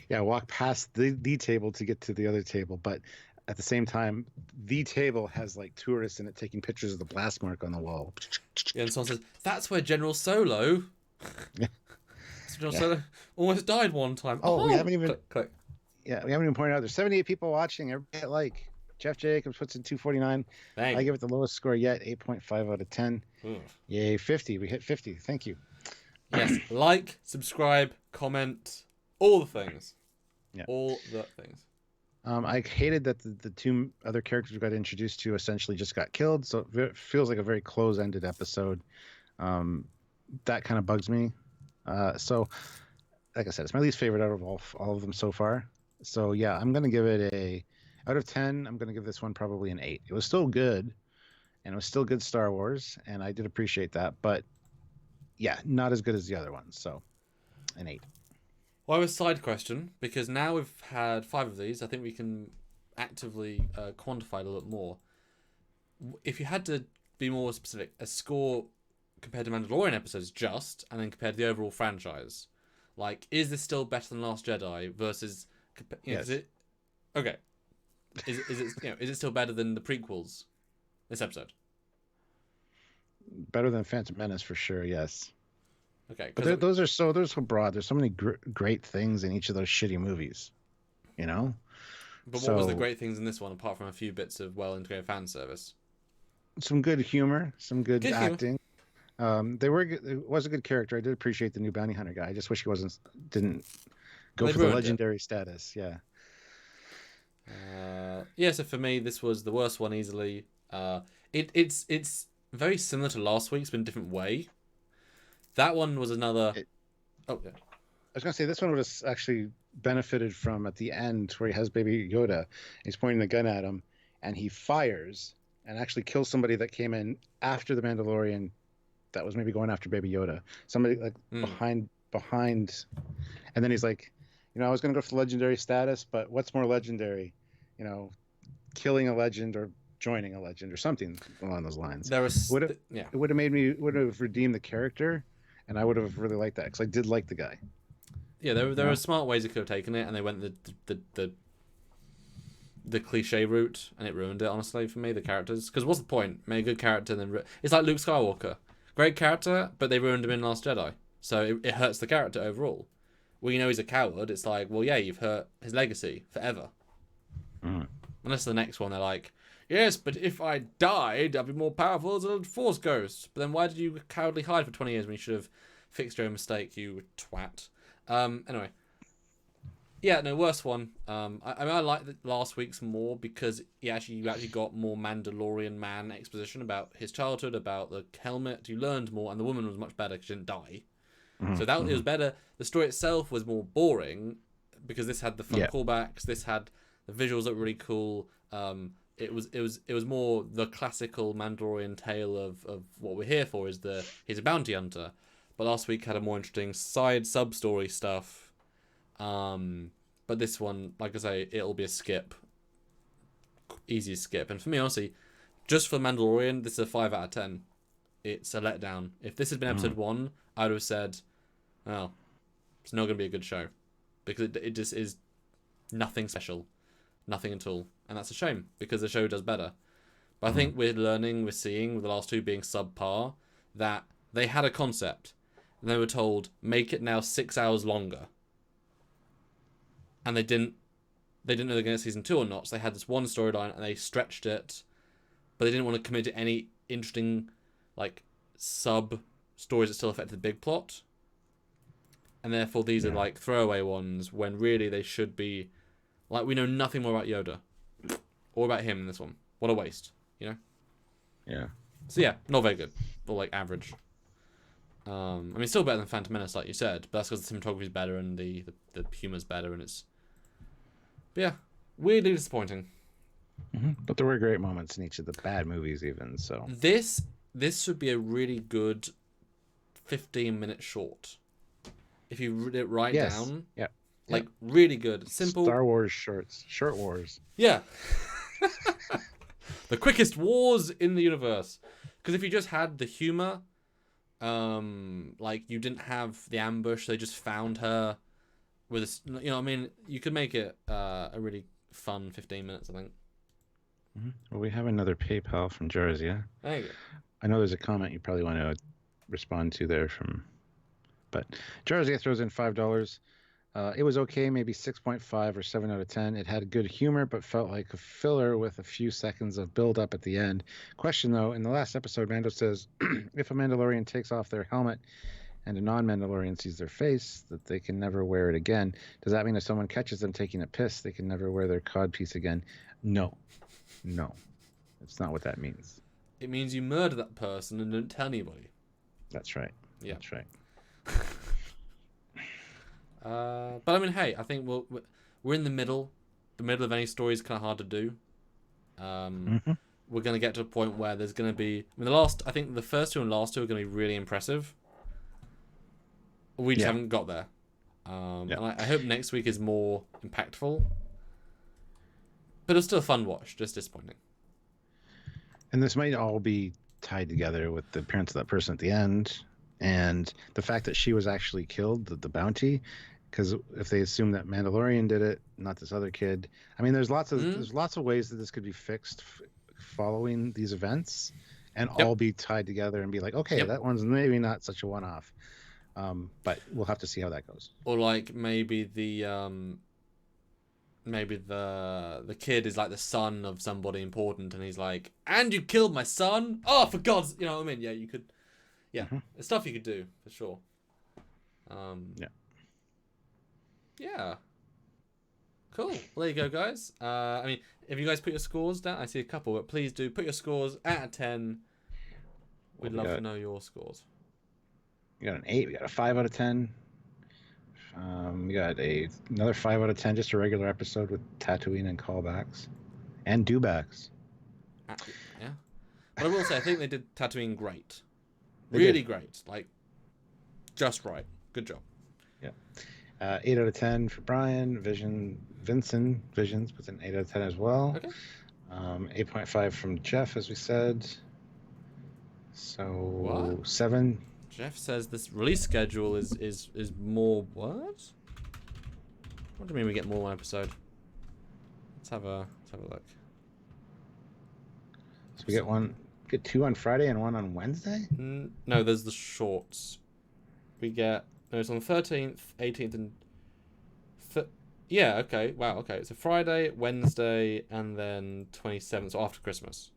Yeah, walk past the table to get to the other table, but at the same time, the table has like tourists in it taking pictures of the blast mark on the wall. Yeah, and someone says, "That's where General Solo." Solo almost died one time. We haven't even. Click. Yeah, we haven't even pointed out there's 78 people watching. Everybody like Jeff Jacobs puts in 249. I give it the lowest score yet, 8.5 out of 10. Yay, 50. We hit 50. Thank you. Yes, like, subscribe, comment, all the things. Yeah. All the things. I hated that the 2 other characters we got introduced to essentially just got killed, so it feels like a very close-ended episode. That kind of bugs me. So, like I said, it's my least favorite out of all of them so far. So yeah, I'm gonna give it out of 10. I'm gonna give this one probably an 8. It was still good, and it was still good Star Wars, and I did appreciate that. But yeah, not as good as the other ones. So an 8. Well, I have a side question, because now we've had 5 of these. I think we can actively quantify it a little more. If you had to be more specific, a score compared to Mandalorian episodes, and then compared to the overall franchise, like, is this still better than Last Jedi versus? Yes. Okay. Is it is it still better than the prequels? This episode. Better than Phantom Menace for sure. Yes. Okay. But those are so broad. There's so many great things in each of those shitty movies. But what was the great things in this one, apart from a few bits of well-integrated fan service? Some good humor, some good acting. It was a good character. I did appreciate the new bounty hunter guy. I just wish he didn't go for the legendary status. Yeah. So for me, this was the worst one easily. It's very similar to last week's, but in a different way. That one was another. I was gonna say this one would have actually benefited from at the end where he has Baby Yoda. He's pointing the gun at him, and he fires and actually kills somebody that came in after the Mandalorian. That was maybe going after Baby Yoda. Somebody like behind, and then he's like, I was gonna go for the legendary status, but what's more legendary, killing a legend or joining a legend or something along those lines. There was Would it yeah. it would have made me would have redeemed the character, and I would have really liked that because I did like the guy. Yeah, there were smart ways they could have taken it, and they went the cliche route, and it ruined it, honestly, for me, the characters. Because what's the point? Make a good character, and then... It's like Luke Skywalker. Great character, but they ruined him in Last Jedi. So it hurts the character overall. Well, you know he's a coward. It's like, well, yeah, you've hurt his legacy forever. Mm. Unless the next one, they're like, yes, but if I died, I'd be more powerful as a Force ghost. But then why did you cowardly hide for 20 years when you should have fixed your own mistake, you twat? Anyway. Yeah, no, worst one. I mean, I like last week's more because you actually got more Mandalorian man exposition about his childhood, about the helmet. You learned more, and the woman was much better because she didn't die. Mm-hmm. So it was better. The story itself was more boring because this had the fun callbacks. This had the visuals that were really cool. It was more the classical Mandalorian tale of what we're here for. He's a bounty hunter, but last week had a more interesting sub story stuff. But this one, like I say, it'll be a skip. Easy skip. And for me, honestly, just for Mandalorian, this is a 5 out of 10. It's a letdown. If this had been episode 1, I would have said, oh, it's not going to be a good show. Because it just is nothing special. Nothing at all. And that's a shame, because the show does better. But I think we're seeing, with the last 2 being subpar, that they had a concept. And they were told, make it now 6 hours longer. And they didn't know they were going to get season 2 or not. So they had this one storyline and they stretched it, but they didn't want to commit to any interesting, like, sub stories that still affected the big plot. And therefore, these are like throwaway ones when really they should be, like, we know nothing more about Yoda or about him in this one. What a waste, you know? Yeah. So yeah, not very good, or like average. I mean, still better than Phantom Menace, like you said, but that's because the cinematography is better and the humor's better, and it's. But yeah, weirdly disappointing. Mm-hmm. But there were great moments in each of the bad movies, even so. This should be a really good 15-minute short. If you read it right down, like really good, simple. Star Wars shorts, short wars. Yeah, the quickest wars in the universe. Because if you just had the humor, like you didn't have the ambush, they just found her. With a, you know what I mean? You could make it a really fun 15 minutes, I think. Mm-hmm. Well, we have another PayPal from Jarzia. There you go. I know there's a comment you probably want to respond to there but Jarzia throws in $5. It was okay, maybe 6.5 or 7 out of 10. It had good humor, but felt like a filler with a few seconds of build up at the end. Question though, in the last episode, Mando says, if a Mandalorian takes off their helmet and a non-Mandalorian sees their face, that they can never wear it again. Does that mean if someone catches them taking a piss, they can never wear their codpiece again? No. That's not what that means. It means you murder that person and don't tell anybody. That's right. Yeah. That's right. But I mean, hey, I think we're in the middle. The middle of any story is kind of hard to do. We're going to get to a point where there's going to be... I mean, I think the first 2 and last 2 are going to be really impressive. We just haven't got there. And I hope next week is more impactful. But it's still a fun watch, just disappointing. And this might all be tied together with the appearance of that person at the end and the fact that she was actually killed, the bounty. Because if they assume that Mandalorian did it, not this other kid. I mean, there's lots of ways that this could be fixed following these events and all be tied together and be like, okay, that one's maybe not such a one-off. But we'll have to see how that goes. Or like maybe the kid is like the son of somebody important, and he's like, "And you killed my son? Oh, for God's, you know what I mean? Yeah, you could, It's stuff you could do for sure. Yeah. Cool. Well, there you go, guys. I mean, if you guys put your scores down, I see a couple, but please do put your scores out of 10. We'd love to know your scores. We got an 8. We got a 5 out of 10. We got another 5 out of 10, just a regular episode with Tatooine and callbacks and dewbacks. Yeah, but I will say I think they did Tatooine great, really great, like just right. Good job. Yeah, 8 out of 10 for Brian. Visions puts an 8 out of 10 as well. Okay. 8.5 from Jeff, as we said. So What? 7. Jeff says this release schedule is more what? What do you mean we get more one episode? Let's have a look. So we get 2 on Friday and 1 on Wednesday? No, there's the shorts. We get it's on the 13th, 18th, and yeah. Okay. Wow. Okay. So Friday, Wednesday, and then 27th. So after Christmas.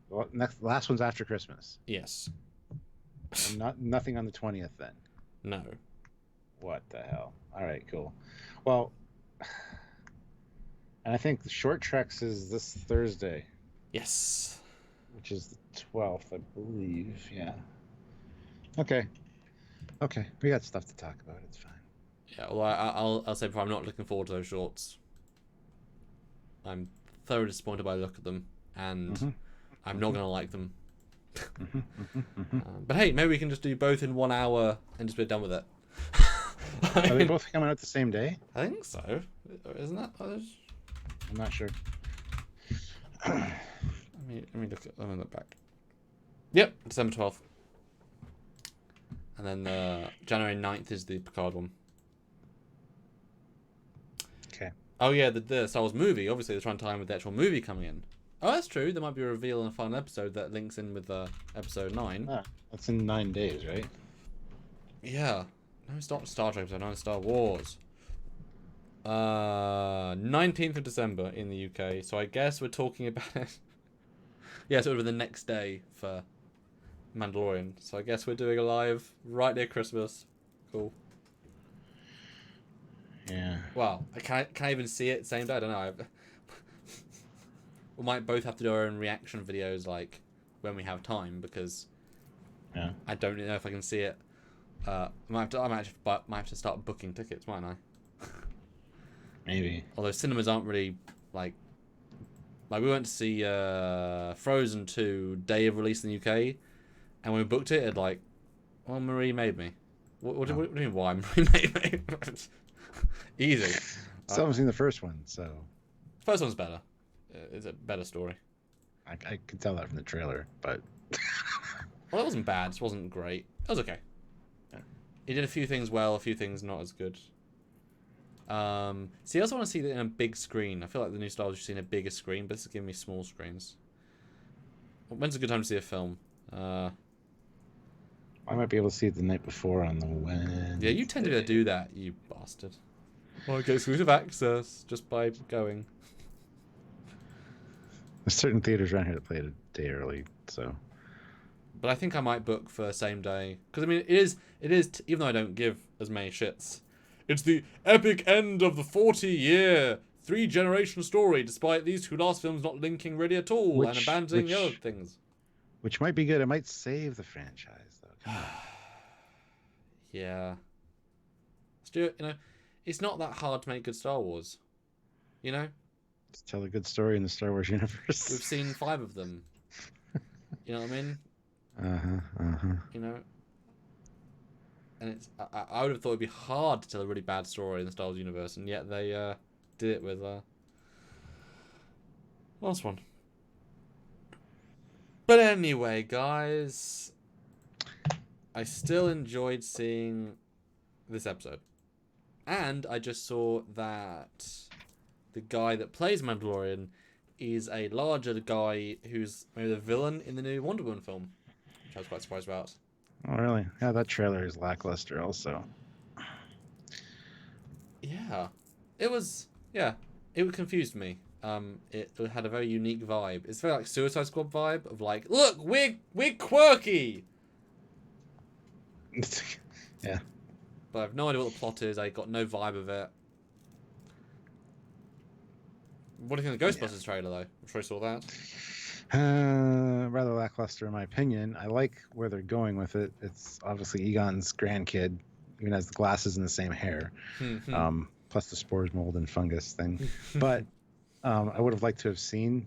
Well, last one's after Christmas. Yes. And nothing on the 20th then. No. What the hell? All right, cool. Well, and I think the Short Treks is this Thursday. Yes. Which is the 12th, I believe. Yeah. Okay. We got stuff to talk about. It's fine. Yeah. Well, I'll say before, I'm not looking forward to those shorts. I'm thoroughly disappointed by the look of them, and I'm not gonna like them. But hey, maybe we can just do both in 1 hour and just be done with it. Are they both coming out the same day? I think so. Isn't that? I'm not sure. Let me look back. Yep, December 12th. And then January 9th is the Picard one. Okay. Oh yeah, the Star Wars movie. Obviously, they're trying to time with the actual movie coming in. Oh, that's true. There might be a reveal in a final episode that links in with episode 9. Ah, that's in 9 days, right? Yeah. No, it's not Star Trek episode 9, it's Star Wars. 19th of December in the UK. So I guess we're talking about it. Yeah, so it would be the next day for Mandalorian. So I guess we're doing a live right near Christmas. Cool. Yeah. Wow. Can I even see it same day? I don't know. We might both have to do our own reaction videos like when we have time because I don't know if I can see it. I might have to start booking tickets, mightn't I? Maybe. Although cinemas aren't really like we went to see Frozen 2 day of release in the UK, and when we booked it, well, Marie made me. What do you mean? Why Marie made me? Easy. Still haven't seen the first one, so. First one's better. It's a better story. I could tell that from the trailer, but. Well, it wasn't bad. It wasn't great. It was okay. Yeah. It did a few things well, a few things not as good. See, I also want to see it in a big screen. I feel like the new Star Wars should see in a bigger screen, but this is giving me small screens. When's a good time to see a film? I might be able to see it the night before on the Wednesday. Yeah, you tend to do that, you bastard. Well, I get exclusive access just by going. There's certain theaters around here that play it a day early, so. But I think I might book for same day. Because, I mean, it is even though I don't give as many shits, it's the epic end of the 40-year, 3-generation story, despite these 2 last films not linking really at all and abandoning the other things. Which might be good. It might save the franchise, though. Yeah. Stuart, it's not that hard to make good Star Wars. Let's tell a good story in the Star Wars universe. We've seen 5 of them. You know what I mean? And it's I would have thought it'd be hard to tell a really bad story in the Star Wars universe, and yet they did it with last one. But anyway, guys, I still enjoyed seeing this episode, and I just saw that the guy that plays Mandalorian is a larger guy who's maybe the villain in the new Wonder Woman film, which I was quite surprised about. Oh, really? Yeah, that trailer is lackluster also. Yeah. It confused me. It had a very unique vibe. It's very like Suicide Squad vibe of like, look, we're quirky. Yeah. But I have no idea what the plot is. I got no vibe of it. What do you think of the Ghostbusters trailer, though? I'm sure you saw that. Rather lackluster, in my opinion. I like where they're going with it. It's obviously Egon's grandkid, even has the glasses and the same hair, plus the spores, mold, and fungus thing. But I would have liked to have seen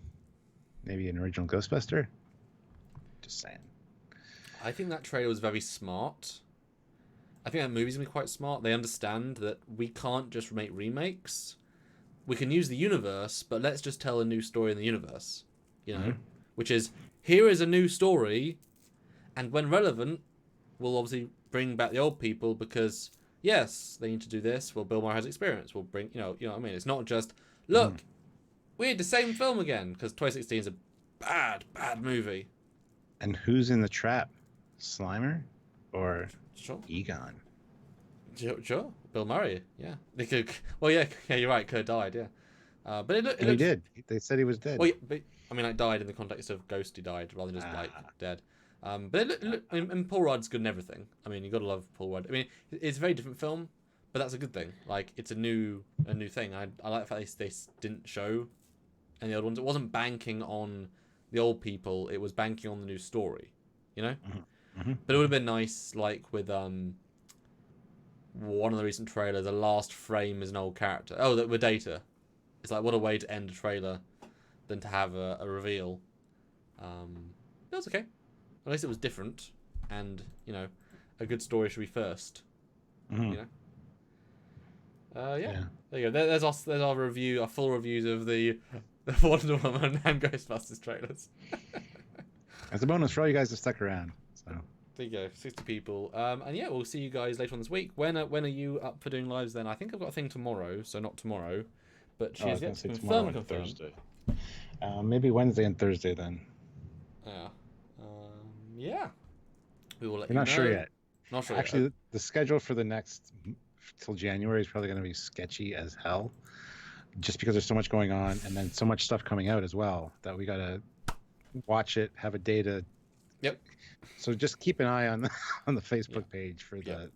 maybe an original Ghostbuster. Just saying. I think that trailer was very smart. I think that movie's gonna be quite smart. They understand that we can't just make remakes. we can use the universe, but let's just tell a new story in the universe, you know, Mhm. which is here is a new story, and when relevant, we'll obviously bring back the old people because yes, they need to do this. Well, Bill Maher has experience. We'll bring you know what I mean. It's not just look, we had the same film again because 2016 is a bad movie. And who's in the trap? Slimer or Sure. Egon? Sure. Bill Murray, yeah. They could. Well, yeah, you're right. Could have died, yeah. But it And he looks. did. They said he was dead. Well, yeah, but I mean, like died in the context of ghosty died rather than just like dead. But and Paul Rudd's good in everything. I mean, you gotta love Paul Rudd. I mean, it's a very different film, but that's a good thing. Like, it's a new thing. I like the fact they didn't show any other ones. It wasn't banking on the old people. It was banking on the new story. You know. Mm-hmm. But it would have been nice, like with one of the recent trailers, the last frame is an old character. Oh, with Data. It's like, what a way to end a trailer than to have a reveal. It was okay. At least it was different, and you know, a good story should be first. Mm-hmm. You know. Yeah. There you go. There's our review, our full reviews of the Wonder Woman and Ghostbusters trailers. As a bonus for all you guys that stuck around. So. There you go, 60 people. And yeah, we'll see you guys later on this week. When are you up for doing lives then? I think I've got a thing tomorrow, so not tomorrow. But she's yet to confirm. Thursday. Maybe Wednesday and Thursday then. Yeah. Yeah. We will let We're you not know. sure yet. Not sure Actually, yet. the schedule for the next till January is probably going to be sketchy as hell, just because there's so much going on and then so much stuff coming out as well that we got to watch it, have a data. Yep. So just keep an eye on the Facebook page for the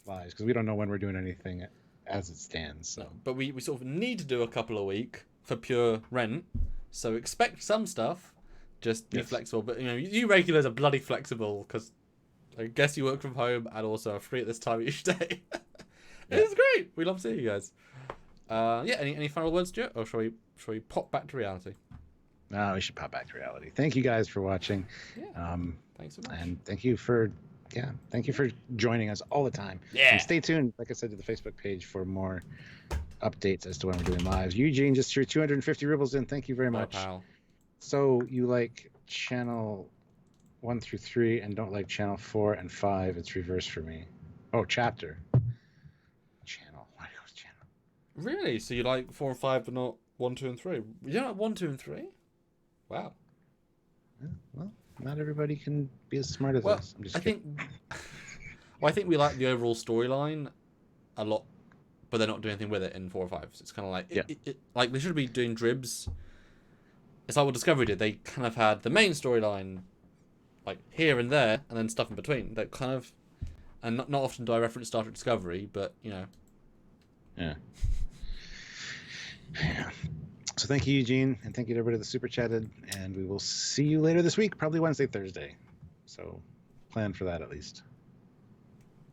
lives, because we don't know when we're doing anything as it stands. So. No, but we sort of need to do a couple a week for pure rent. So expect some stuff. Just be flexible. But you know, you regulars are bloody flexible because I guess you work from home and also are free at this time each day. It's great. We love seeing you guys. Any final words, Stuart? Or shall we pop back to reality? No, we should pop back to reality. Thank you guys for watching. Yeah. Thanks so much. And thank you for joining us all the time. Yeah. And stay tuned, like I said, to the Facebook page for more updates as to when we're doing lives. Eugene just threw 250 rubles in. Thank you very much. Pal. So you like channel 1 through 3 and don't like channel 4 and 5. It's reversed for me. Oh, chapter. Channel. Why goes channel? Really? So you like 4 and 5 but not 1, 2, and 3? You don't like 1, 2, and 3? Wow. Yeah, well, not everybody can be as smart as us. I'm just kidding. I think we like the overall storyline a lot, but they're not doing anything with it in 4 or 5. So it's kind of like like they should be doing dribs. It's like what Discovery did. They kind of had the main storyline, like here and there, and then stuff in between. That kind of, and not often do I reference Star Trek Discovery, but you know. Yeah. Yeah. So thank you, Eugene, and thank you to everybody that super chatted. And we will see you later this week, probably Wednesday, Thursday. So plan for that at least.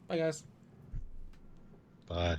Bye, guys. Bye.